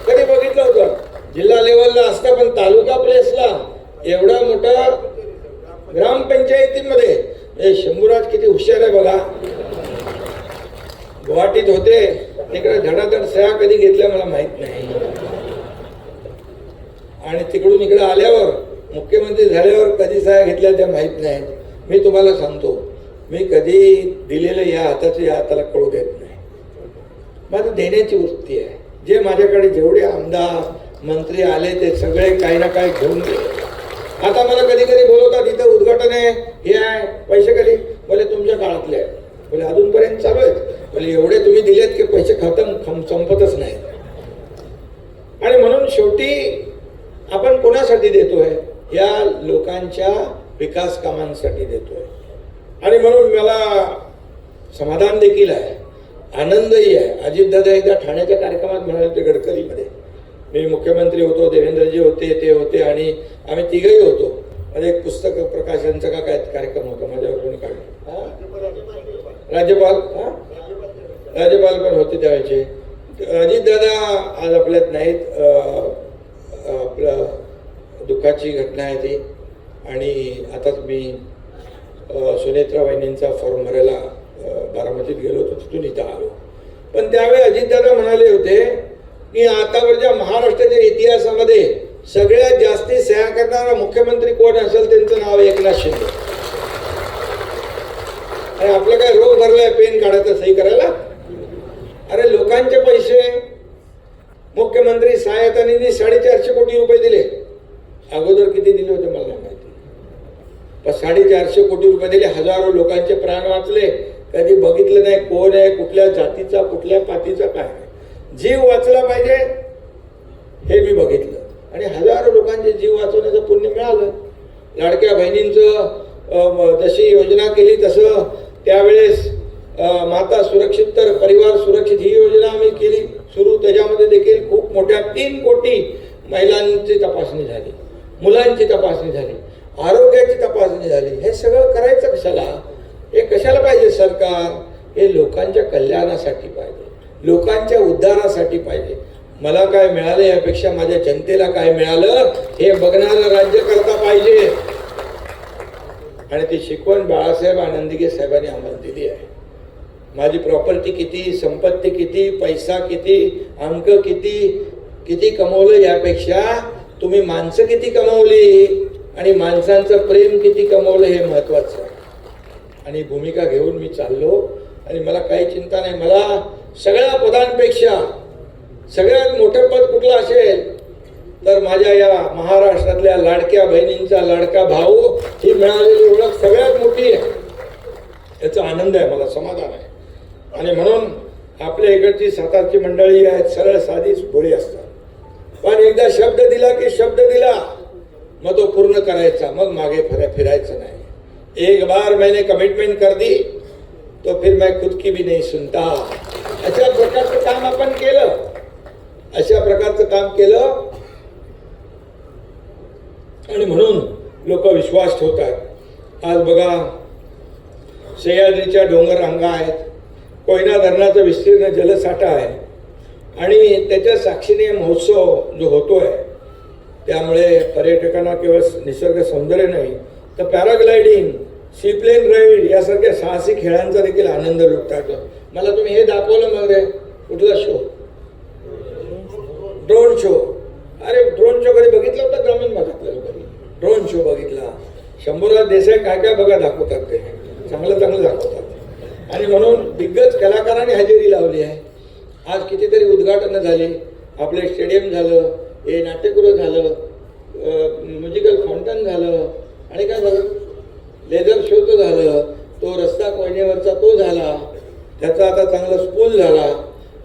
कधी बघितलं होतं? जिल्हा लेवलला असतं, पण तालुका प्लेसला एवढा मोठा ग्रामपंचायतीमध्ये. शंभूराज किती हुशार आहे बघा. गुवाहाटीत होते, तिकडे धडाधड सह्या कधी घेतल्या मला माहित नाही. आणि तिकडून इकडे आल्यावर, मुख्यमंत्री झाल्यावर कधी सह्या घेतल्या त्या माहित नाही. मी तुम्हाला सांगतो, मी कधी दिलेलं या हाताचं या हाताला कळू देत नाही. माझं देण्याची वृत्ती आहे. जे माझ्याकडे जेवढे आमदार मंत्री आले ते सगळे काही ना काही घेऊन गेले. आता मला कधी कधी बोलवतात, इथं उद्घाटन आहे, हे आहे, पैसे कधी? बोले तुमच्या काळातले आहे. बोले अजूनपर्यंत चालू आहेत. बोले एवढे तुम्ही दिलेत की पैसे संपतच नाही. आणि म्हणून शेवटी आपण कोणासाठी देतोय? या लोकांच्या विकास कामांसाठी देतोय. आणि म्हणून मला समाधान देखील आहे आनंदही आहे. अजितदादा एकदा ठाण्याच्या कार्यक्रमात म्हणाले होते गडकरीमध्ये, मी मुख्यमंत्री होतो, देवेंद्रजी होते, ते होते आणि आम्ही तिघही होतो. म्हणजे एक पुस्तक प्रकाशनचा का काय कार्यक्रम होता माझ्यावर कोणी काढला, राज्यपाल पण होते त्यावेळेचे. अजितदादा आज आपल्यात नाहीत. आपलं दुःखाची घटना आहे ती. आणि आताच मी सुनेत्रा वहिनींचा फॉर्म भरायला बारामतीत गेलो होतो, तिथून इथं आलो. पण त्यावेळी अजितदादा म्हणाले होते की आतावरच्या महाराष्ट्राच्या इतिहासामध्ये सगळ्यात जास्ती सह्या करणारा मुख्यमंत्री कोण असेल त्यांचं नाव एकनाथ शिंदे. आणि आपलं काय रोग भरलाय पेन काढायचं सही करायला? अरे लोकांचे पैसे मुख्यमंत्री सहायता निधी 450 कोटी रुपये दिले. अगोदर किती दिले होते मला नाही माहिती, पण 450 कोटी रुपये दिले. हजारो लोकांचे प्राण वाचले. कधी बघितलं नाही कोण आहे, कुठल्या जातीचा, कुठल्या पातीचा, काय जीव वाचला पाहिजे हे मी बघितलं. आणि हजारो लोकांचे जीव वाचवण्याचं पुण्य मिळालं. लाडक्या बहिणींचं जशी योजना केली तसं त्यावेळेस माता सुरक्षित तर परिवार सुरक्षित ही योजना आम्ही केली सुरू. त्याच्यामध्ये देखील खूप मोठ्या 3 कोटी महिलांची तपासणी झाली, मुलांची तपासणी झाली, आरोग्याची तपासणी झाली. हे सगळं करायचं कशाला? हे कशाला पाहिजे सरकार? हे लोकांच्या कल्याणासाठी पाहिजे, लोकांच्या उद्धारासाठी पाहिजे. मला काय मिळालं यापेक्षा माझ्या जनतेला काय मिळालं हे बघणारं राज्यकर्ता पाहिजे. आणि ती शिकवण बाळासाहेब आनंदगे साहेबांनी आम्हाला दिली आहे. माझी प्रॉपर्टी किती, संपत्ती किती, पैसा किती, अंक किती, किती कमवलं यापेक्षा तुम्ही माणसं किती कमवली आणि माणसांचं प्रेम किती कमवलं हे महत्वाचं आहे. आणि भूमिका घेऊन मी चाललो आणि मला काही चिंता नाही. मला सगळ्या पदांपेक्षा सगळ्यात मोठं पद कुठलं असेल तर माझ्या या महाराष्ट्रातल्या लाडक्या बहिणींचा लाडका भाऊ ही मिळालेली ओळख सगळ्यात मोठी आहे. याचा आनंद आहे, मला समाधान आहे. आणि म्हणून आपल्या इकडची सातारची मंडळी आहेत, सरळ साधी भोळी असतात. पण एकदा शब्द दिला की शब्द दिला, मग तो पूर्ण करायचा, मग मागे फिरायचं नाही. एक बार मैंने कमिटमेंट कर दी तो फिर मैं खुद की भी नहीं सुनता. अशा प्रकारचं काम आपण केलं, अशा प्रकारचं काम केलं आणि म्हणून लोक विश्वास ठेवतात. आज बघा सह्याद्रीच्या डोंगर रांगा आहेत, कोयना धरणाचा विस्तीर्ण जलसाठा आहे आणि त्याच्या साक्षीने महोत्सव जो होतोय त्यामुळे पर्यटकांना केवळ निसर्ग सौंदर्य नाही तर पॅराग्लायडिंग, सीप्लेन राईड यासारख्या साहसी खेळांचा देखील आनंद लुटता येतो. मला तुम्ही हे दाखवलं मग रे कुठला शो, ड्रोन शो. अरे ड्रोन शो कधी बघितला होता ग्रामीण भागातल्या लोकांनी? ड्रोन शो बघितला. शंभूराज देसाई काय काय बघा दाखवतात, ते चांगलं चांगलं दाखवतात. आणि म्हणून दिग्गज कलाकारांनी हजेरी लावली आहे. आज कितीतरी उद्घाटनं झाली, आपले स्टेडियम झालं, हे नाट्यगृह झालं, म्युझिकल फाउंटन झालं आणि काय झालं, लेझर शोचं झालं, तो रस्ता कोयनेवरचा तो झाला, त्याचा आता चांगला स्कूल झाला.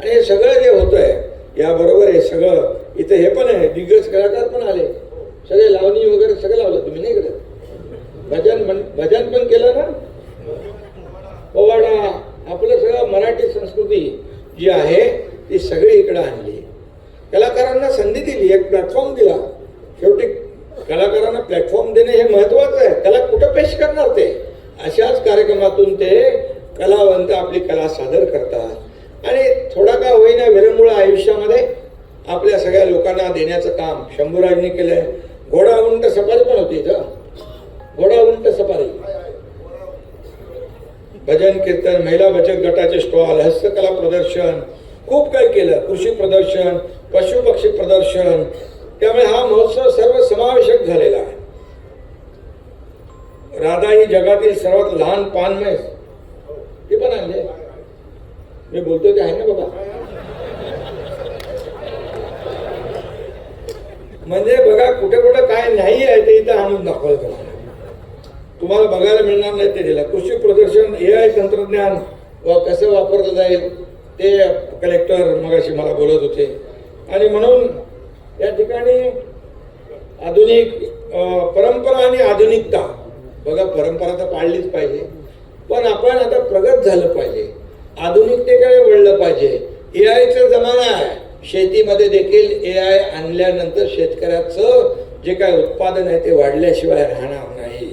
आणि हे सगळं जे होतं आहे याबरोबर हे सगळं इथं हे पण आहे, दिग्गज कलाकार पण आले, सगळे लावणी वगैरे सगळं लावलं. तुम्ही नाही करत? भजन पण केलं ना, पोवाडा, आपलं सगळं मराठी संस्कृती जी आहे ती सगळी इकडं आणली. कलाकारांना संधी दिली, एक प्लॅटफॉर्म दिला. शेवटी कलाकारांना प्लॅटफॉर्म देणे हे महत्वाचं आहे. कला कुठं पेश करणार ते? अशाच कार्यक्रमातून ते कलावंत आपली कला सादर करतात आणि थोडा का होईना विरंगुळा आयुष्यामध्ये आपल्या सगळ्या लोकांना देण्याचं काम शंभूराजने केलंय. घोडा उंट सफारी पण होती इथं, घोडा उंट सफारी, भजन कीर्तन, महिला बचत गटाचे स्टॉल, हस्तकला प्रदर्शन, खूप काही केलं, कृषी प्रदर्शन, पशु पक्षी प्रदर्शन. त्यामुळे हा महोत्सव सर्व समावेशक झालेला आहे. राधा ही जगातील सर्वात लहान पान म्हैस, ते पण आणले. मी बोलतोय ते आहे ना बाबा. म्हणजे बघा कुठे कुठे काय नाही आहे ते इथं आणून दाखवलं तुम्हाला बघायला मिळणार नाही ते दिलं. कृषी प्रदर्शन, AI तंत्रज्ञान कसं वापरलं जाईल ते कलेक्टर मगाशी मला बोलत होते. आणि म्हणून या ठिकाणी आधुनिक परंपरा आणि आधुनिकता, बघा परंपरा तर पाळलीच पाहिजे पण आपण आता प्रगत झालं पाहिजे. आधुनिकतेकडे वळलं कळलं पाहिजे. AI चा जमाना आहे. शेतीमध्ये देखील AI आणल्यानंतर शेतकऱ्याचं जे काय उत्पादन आहे ते वाढल्याशिवाय राहणार नाही.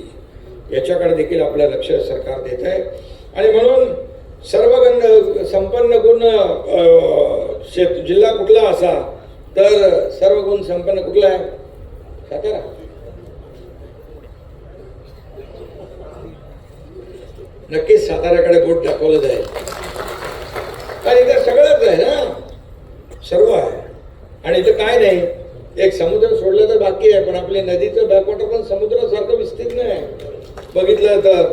याच्याकडे देखील आपलं लक्ष सरकार देत आहे. आणि म्हणून सर्व संपन्न गुण जिल्हा कुठला असा तर सर्व गुण संपन्न कुठला आहे? सातारा. नक्कीच साताऱ्याकडे बोट दाखवलं जाईल. कारण इथं सगळंच आहे ना, सर्व आहे. आणि इथं काय नाही, एक समुद्र सोडलं तर बाकी आहे, पण आपल्या नदीचं बॅकवॉटर पण समुद्रासारखं विस्तीर्ण आहे बघितलं तर.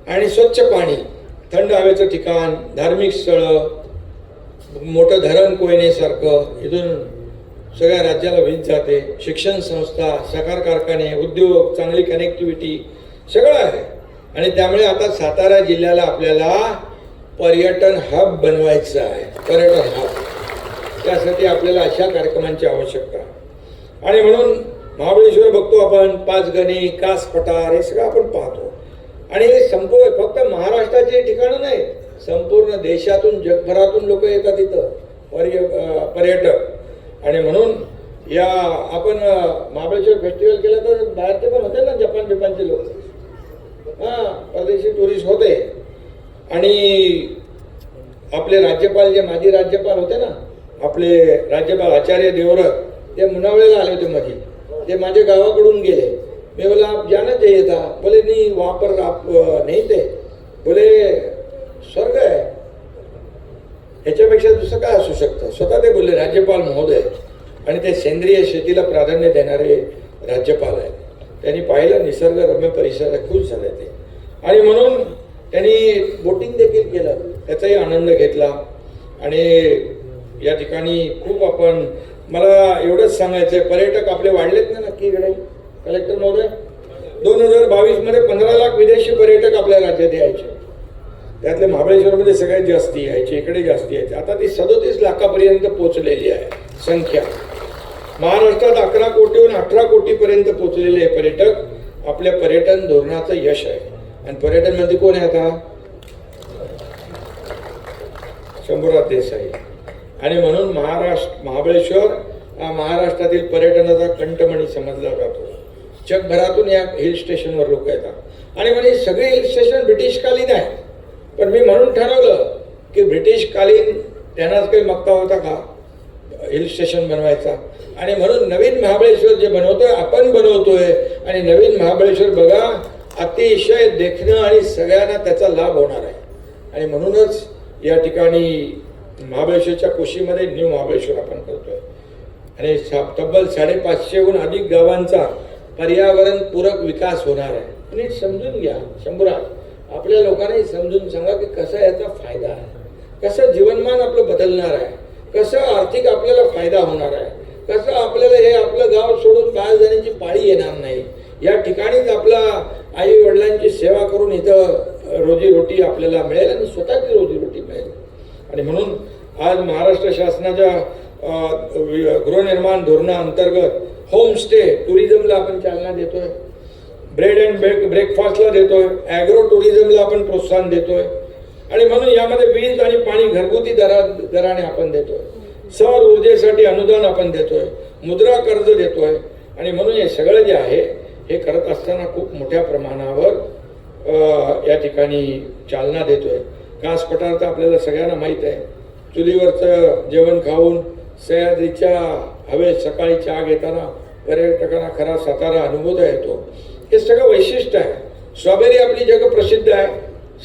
आणि स्वच्छ पाणी, थंड हवेचं ठिकाण, धार्मिक स्थळं, मोठं धरण कोयनेसारखं, इथून सगळ्या राज्याला वीज जाते, शिक्षण संस्था, साखर कारखाने, उद्योग, चांगली कनेक्टिव्हिटी सगळं आहे. आणि त्यामुळे आता सातारा जिल्ह्याला आपल्याला पर्यटन हब बनवायचं आहे. पर्यटन हब, त्यासाठी आपल्याला अशा कार्यक्रमांची आवश्यकता. आणि म्हणून महाबळेश्वर बघतो आपण, पाचगणी, कास पठार, हे सगळं आपण पाहतो. आणि हे फक्त महाराष्ट्राची ठिकाणं नाही, संपूर्ण देशातून जगभरातून लोक येतात इथं पर्यटक. आणि म्हणून या आपण महाबळेश्वर फेस्टिवल केलं तर बाहेरचे पण होते ना, जपानचे लोक, परदेशी टुरिस्ट होते. आणि आपले राज्यपाल, जे माजी राज्यपाल होते ना, आपले राज्यपाल आचार्य देवव्रत, ते मुनावळेला आले होते मध्ये. ते माझ्या गावाकडून गेले. मैं बोला आप जाना चाहिए था. बोले नहीं, वहाँ पर आप नहीं थे. बोले स्वर्ग आहे, ह्याच्यापेक्षा दुसरं काय असू शकतं. स्वतः ते बोलले, राज्यपाल महोदय. आणि ते सेंद्रिय शेतीला प्राधान्य देणारे राज्यपाल आहेत. त्यांनी पाहिलं निसर्गरम्य परिसर, खुश झाले ते. आणि म्हणून त्यांनी बोटिंग देखील केलं, त्याचाही आनंद घेतला. आणि या ठिकाणी खूप आपण, मला एवढंच सांगायचं आहे, पर्यटक आपले वाढलेत ना नक्की इकडे. कलेक्टर महोदय, 2022 मध्ये 15 लाख विदेशी पर्यटक आपल्या राज्यात यायचे. त्यातले महाबळेश्वरमध्ये सगळ्यात जास्ती यायचे, इकडे जास्ती यायचे. आता ती 37 लाखापर्यंत पोहोचलेली आहे संख्या. महाराष्ट्रात 11 कोटीहून 18 कोटीपर्यंत पोहोचलेले हे पर्यटक आपल्या पर्यटन धोरणाचं यश आहे. आणि पर्यटन मंत्री कोण आहे आता? शंभूराज देसाई. आणि म्हणून महाबळेश्वर हा महाराष्ट्रातील पर्यटनाचा कंठमणी समजला जातो. जगभरातून या हिल स्टेशनवर लोक येतात. आणि म्हणजे सगळे हिल स्टेशन ब्रिटिशकालीन आहे. पण मी म्हणून ठरवलं की ब्रिटिशकालीन त्यांनाच काही मागता होता का हिल स्टेशन बनवायचा. आणि म्हणून नवीन महाबळेश्वर जे बनवतोय, आपण बनवतोय. आणि नवीन महाबळेश्वर बघा, अतिशय देखणं आणि सगळ्यांना त्याचा लाभ होणार आहे. आणि म्हणूनच या ठिकाणी महाबळेश्वरच्या कुशीमध्ये न्यू महाबळेश्वर आपण करतोय. आणि तब्बल 550हून अधिक गावांचा पर्यावरण पूरक विकास होणार आहे. नीट समजून घ्या शंभूराज, आपल्या लोकांनाही समजून सांगा की कसा याचा फायदा आहे, कसं जीवनमान आपलं बदलणार आहे, कसं आर्थिक आपल्याला फायदा होणार आहे, कसं आपल्याला हे आपलं गाव सोडून बाहेर जाण्याची पाळी येणार नाही. या ठिकाणीच आपला आई वडिलांची सेवा करून इथं रोजीरोटी आपल्याला मिळेल आणि स्वतःची रोजीरोटी मिळेल. आणि म्हणून आज महाराष्ट्र शासनाच्या गृहनिर्माण धोरणाअंतर्गत होमस्टे टुरिझमला आपण चालना देतोय, ब्रेड अँड ब्रेकफास्टला देतोय, ॲग्रो टुरिझमला आपण प्रोत्साहन देतोय. आणि म्हणून यामध्ये वीज आणि पाणी घरगुती दराने आपण देतोय, सौर ऊर्जेसाठी अनुदान आपण देतोय, मुद्रा कर्ज देतोय. आणि म्हणून हे सगळं जे आहे हे करत असताना खूप मोठ्या प्रमाणावर या ठिकाणी चालना देतोय. कास पठार तर आपल्याला सगळ्यांना माहीत आहे. चुलीवरचं जेवण खाऊन सह्याद्रीच्या हवेत सकाळी चहा घेताना पर्यटकांना खरा सातारा अनुभवता येतो. हे सगळं वैशिष्ट्य आहे. स्ट्रॉबेरी आपली जगप्रसिद्ध आहे.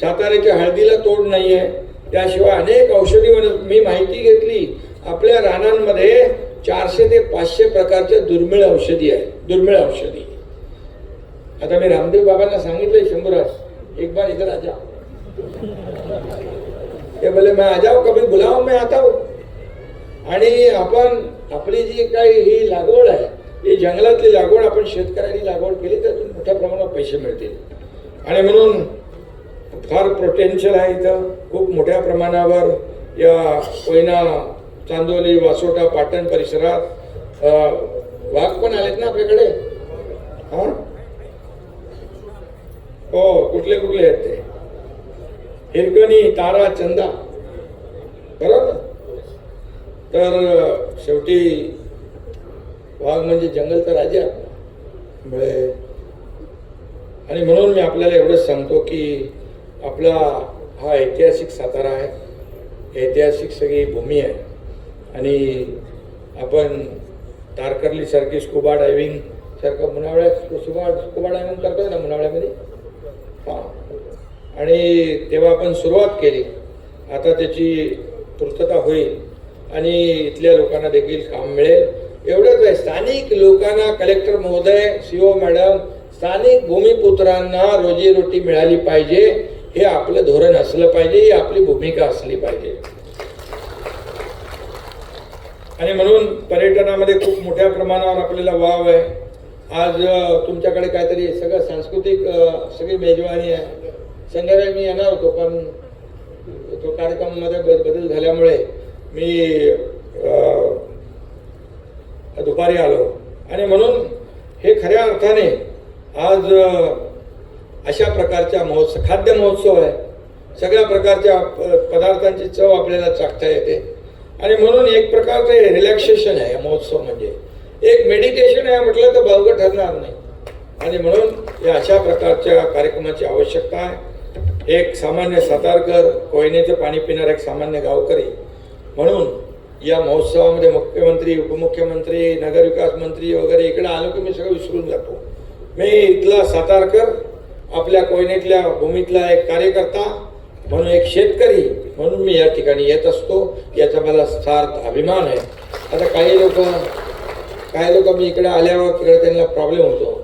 साताऱ्याच्या हळदीला तोड नाही आहे. त्याशिवाय अनेक औषधी मी माहिती घेतली, आपल्या रानांमध्ये 400 ते 500 प्रकारच्या दुर्मिळ औषधी आहे. दुर्मिळ औषधी. आता मी रामदेव बाबांना सांगितलंय, शंभूराज एक बार इधर आ जाओ. ते बोले मैं आ जाओ, कभी बुलाओ मैं आता हूं. आणि आपण आपली जी काही ही लागवड आहे, ही जंगलातली लागवड आपण शेतकऱ्यांनी लागवड केली, त्यातून मोठ्या प्रमाणात पैसे मिळतील. आणि म्हणून फार पोटेन्शियल आहे इथं. खूप मोठ्या प्रमाणावर या कोयना, चांदोली, वासोटा, पाटण परिसरात वाघ पण आलेत ना आपल्याकडे. हा हो, कुठले कुठले आहेत ते? हिरकणी, तारा, चंदा, बरोबर ना? तर शेवटी वाघ म्हणजे जंगलचा राजा मुळे, आणि म्हणून मी आपल्याला एवढंच सांगतो की आपला हा ऐतिहासिक सातारा आहे, ऐतिहासिक सगळी भूमी आहे. आणि आपण तारकर्लीसारखी स्कुबा डायव्हिंग सारखं मुनावळ्यात स्कुबा डायव्हिंग करतोय ना मुनावळ्यामध्ये, हां. आणि तेव्हा आपण सुरुवात केली, आता त्याची पूर्तता होईल आणि इथल्या लोकांना देखील काम मिळेल. एवढंच आहे, स्थानिक लोकांना कलेक्टर महोदय, CO मॅडम, स्थानिक भूमिपुत्रांना रोजीरोटी मिळाली पाहिजे, हे आपलं धोरण असलं पाहिजे, ही आपली भूमिका असली पाहिजे. आणि म्हणून पर्यटनामध्ये खूप मोठ्या प्रमाणावर आपल्याला वाव आहे. आज तुमच्याकडे काहीतरी सगळं सांस्कृतिक सगळी मेजवानी आहे. संध्याकाळी मी येणार होतो, पण तो कार्यक्रमामध्ये बदल झाल्यामुळे मी दुपारी आलो. आणि म्हणून हे खऱ्या अर्थाने आज अशा प्रकारच्या महोत्सव, खाद्य महोत्सव आहे, सगळ्या प्रकारच्या पदार्थांची चव आपल्याला चाखता येते. आणि म्हणून एक प्रकारचं रिलॅक्सेशन आहे महोत्सव, म्हणजे एक मेडिटेशन आहे म्हटलं तर बावगं ठरणार नाही. आणि म्हणून या अशा प्रकारच्या कार्यक्रमाची आवश्यकता आहे. एक सामान्य सातारकर, कोयनेचं पाणी पिणारा एक सामान्य गावकरी म्हणून या महोत्सवामध्ये मुख्यमंत्री, उपमुख्यमंत्री, नगरविकास मंत्री वगैरे इकडे आलो की मी सगळं विसरून जातो. मी इथला सातारकर, आपल्या कोयनेतल्या भूमीतला एक कार्यकर्ता म्हणून, एक शेतकरी म्हणून मी या ठिकाणी येत असतो. याचा मला सार्थ अभिमान आहे. आता काही लोक मी इकडे आल्यावर तिकडे त्यांना प्रॉब्लेम होतो.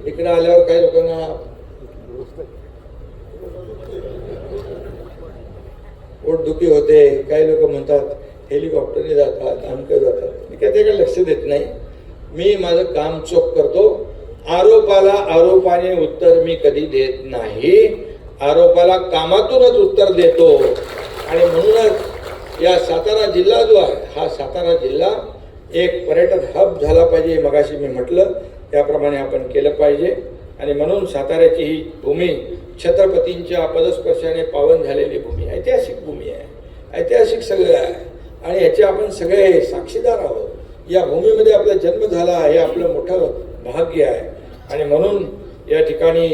इकडे आल्यावर काही लोकांना पोटदुखी होते, काही लोक म्हणतात हेलिकॉप्टरने जातात, आमकं जातात. मी काय त्याकडे लक्ष देत नाही. मी माझं काम चोख करतो. आरोपाला आरोपाने उत्तर मी कधी देत नाही, आरोपाला कामातूनच उत्तर देतो. आणि म्हणूनच या सातारा जिल्हा जो आहे, हा सातारा जिल्हा एक पर्यटन हब झाला पाहिजे. मगाशी मी म्हटलं त्याप्रमाणे आपण केलं पाहिजे. आणि म्हणून साताऱ्याची ही भूमी छत्रपतींच्या पदस्पर्शाने पावन झालेली भूमी, ऐतिहासिक भूमी आहे, ऐतिहासिक सगळं आहे. आणि याचे आपण सगळे साक्षीदार आहोत. या भूमीमध्ये आपला जन्म झाला, हे आपलं मोठं भाग्य आहे. आणि म्हणून या ठिकाणी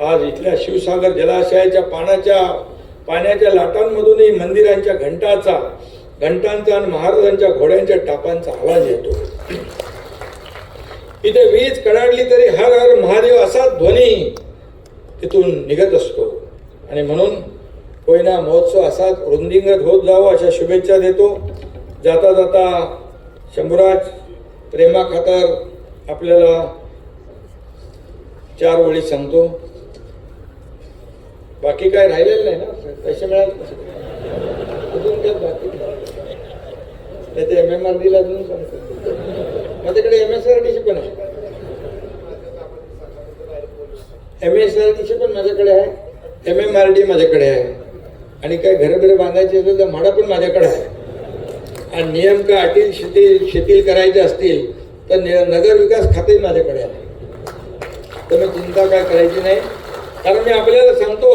आज इथल्या शिवसागर जलाशयाच्या पाण्याच्या लाटांमधूनही मंदिरांच्या घंटांचा आणि महाराजांच्या घोड्यांच्या टापांचा आवाज येतो. इथे वीज कडाडली तरी हर हर महादेव असा ध्वनी तिथून निघत असतो. आणि म्हणून कोयना महोत्सव असाच वृंदिंगत होत जावं अशा शुभेच्छा देतो. जाता जाता शंभूराज प्रेमाखातर आपल्याला 4 ओळी सांगतो. बाकी काय राहिलेलं नाही ना, पैसे मिळाले अजून काय बाकी नाही. ते MMRD अजून सांगतो. माझ्याकडे MSRDC पण आहे, MSRDC पण माझ्याकडे आहे, MMRD माझ्याकडे आहे. आणि काय घरं बांधायची असेल तर म्हाडा पण माझ्याकडे आहे. आणि नियम का अटी शिथिल करायचे असतील तर नगर विकास खाते माझ्याकडे आहे. तर मी चिंता काय करायची नाही. कारण मी आपल्याला सांगतो,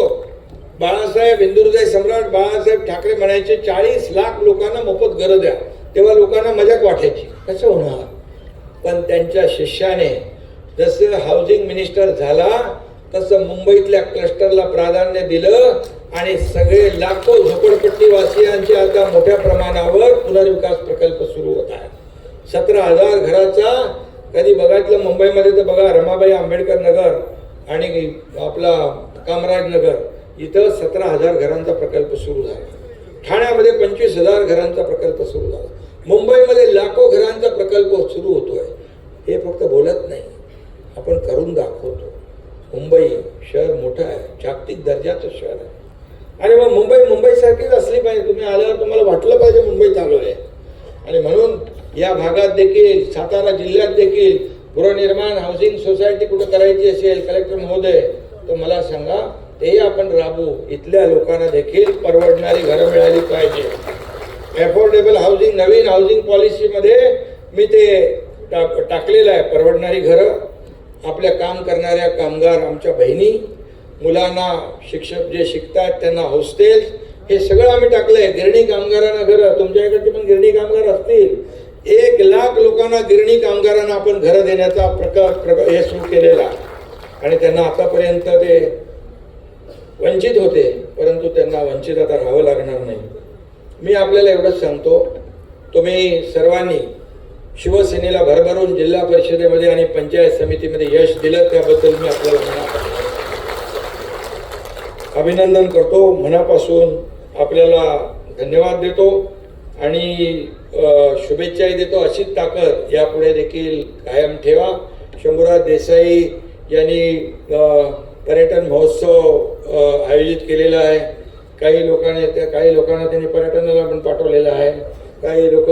बाळासाहेब, हिंदुहृदय सम्राट बाळासाहेब ठाकरे म्हणायचे 40 लाख लोकांना मोफत घरं द्या. तेव्हा लोकांना मजाक वाटायची, कसं होणार. पण त्यांच्या शिष्याने जसं हाऊसिंग मिनिस्टर झाला तसं मुंबईतल्या क्लस्टरला प्राधान्य दिलं आणि सगळे लाखो झोपडपट्टीवासियांचे आता मोठ्या प्रमाणावर पुनर्विकास प्रकल्प सुरू होत आहे. 17,000 घराचा, कधी बघायचं मुंबईमध्ये तर बघा रमाबाई आंबेडकर नगर आणि आपला कामराज नगर, इथं 17,000 घरांचा प्रकल्प सुरू झाला. ठाण्यामध्ये 25,000 घरांचा प्रकल्प सुरू झाला. मुंबईमध्ये लाखो घरांचा प्रकल्प सुरू होतोय. हे फक्त बोलत नाही, आपण करून दाखवतो. मुंबई शहर मोठं आहे, जागतिक दर्जाचं शहर आहे. आणि मग मुंबईसारखीच असली पाहिजे. तुम्ही आल्यावर तुम्हाला वाटलं पाहिजे मुंबईत आलो आहे. आणि म्हणून या भागात देखील, सातारा जिल्ह्यात देखील गृहनिर्माण हाऊसिंग सोसायटी कुठं करायची असेल कलेक्टर महोदय तर मला सांगा, तेही आपण राबवू. इथल्या लोकांना देखील परवडणारी घरं मिळाली पाहिजे. अफोर्डेबल हाऊसिंग, नवीन हाऊसिंग पॉलिसीमध्ये मी ते टाकलेलं आहे. परवडणारी घरं, आपल्या काम करणाऱ्या कामगार आमच्या बहिणी, मुलांना शिक्षक जे शिकतात त्यांना हॉस्टेल्स, हे सगळं आम्ही टाकलंय. गिरणी कामगारांना घरं, तुमच्या इकडचे पण गिरणी कामगार असतील, 1,00,000 लोकांना गिरणी कामगारांना आपण घरं देण्याचा प्रकार हे सुरू केलेला आहे. आणि त्यांना आतापर्यंत ते वंचित होते, परंतु त्यांना वंचित आता राहावं लागणार नाही. मी आपल्याला एवढंच सांगतो, तुम्ही सर्वांनी शिवसेनेला भरभरून जिल्हा परिषदेमध्ये आणि पंचायत समितीमध्ये यश दिलं, त्याबद्दल मी आपल्याला अभिनंदन करतो, मनापासून आपल्याला धन्यवाद देतो आणि शुभेच्छाही देतो. अशीच ताकद यापुढे देखील कायम ठेवा. शंभूराज देसाई यांनी पर्यटन महोत्सव आयोजित केलेला आहे. काही लोकांना त्यांनी पर्यटनाला पण पाठवलेलं आहे. काही लोक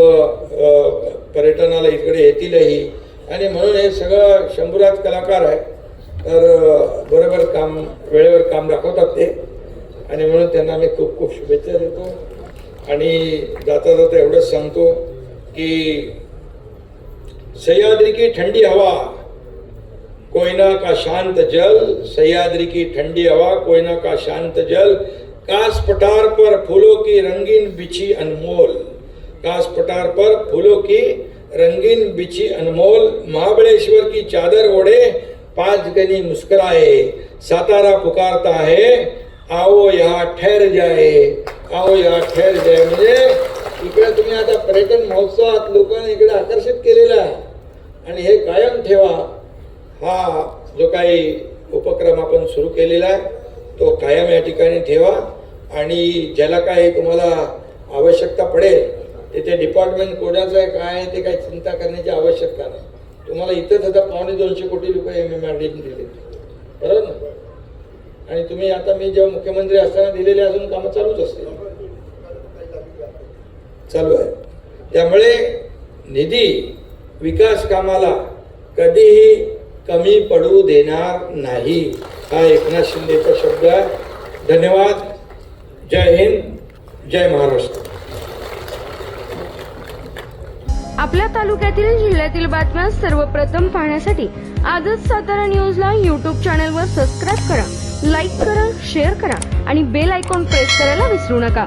पर्यटनाला इकडे येतीलही आणि म्हणून हे सगळं शंभूराज कलाकार आहे, तर बरोबर काम वेळेवर काम दाखवतात ते, आणि म्हणून त्यांना मी खूप खूप शुभेच्छा देतो. आणि जाता जाता एवढंच सांगतो की सह्याद्री की ठंडी हवा, कोयना का शांत जल, सह्याद्री की ठंडी हवा, कोयना का शांत जल, कास पठार पर फूलों की रंगीन बिछी अनमोल, कास पठार पर फूलों की रंगीन बिछी अनमोल, महाबलेश्वर की चादर ओढ़े 5 गनी मुस्कुराए, सातारा पुकारता है आओ यहाँ ठहर जाए, आओ यहाँ ठहर जाए. म्हणजे इकडे तुम्ही आता पर्यटन महोत्सवात लोकांना इकडे आकर्षित केलेला आहे आणि हे कायम ठेवा. हा जो काही उपक्रम आपण सुरू केलेला आहे तो कायम या ठिकाणी ठेवा आणि ज्याला काही तुम्हाला आवश्यकता पडेल तिथे डिपार्टमेंट कोणाचं आहे काय आहे ते काही चिंता करण्याची आवश्यकता नाही. तुम्हाला इथंच आता 250 कोटी रुपये MMRD दिले, बरोबर ना? आणि तुम्ही आता मी जेव्हा मुख्यमंत्री असताना दिलेले अजून कामं चालूच असतील, चालू आहे. त्यामुळे निधी विकास कामाला कधीही कमी पडू देणार नाही, हा एकनाथ शिंदेचा शब्द आहे. धन्यवाद. जय हिंद, जय महाराष्ट्र. आपल्या तालुक्यातील जिल्ह्यातील बातम्या सर्वप्रथम पाहण्यासाठी आजच सातारा न्यूजला YouTube चॅनलवर सबस्क्राईब करा, लाईक करा, शेअर करा आणि बेल आयकॉन प्रेस करायला विसरू नका.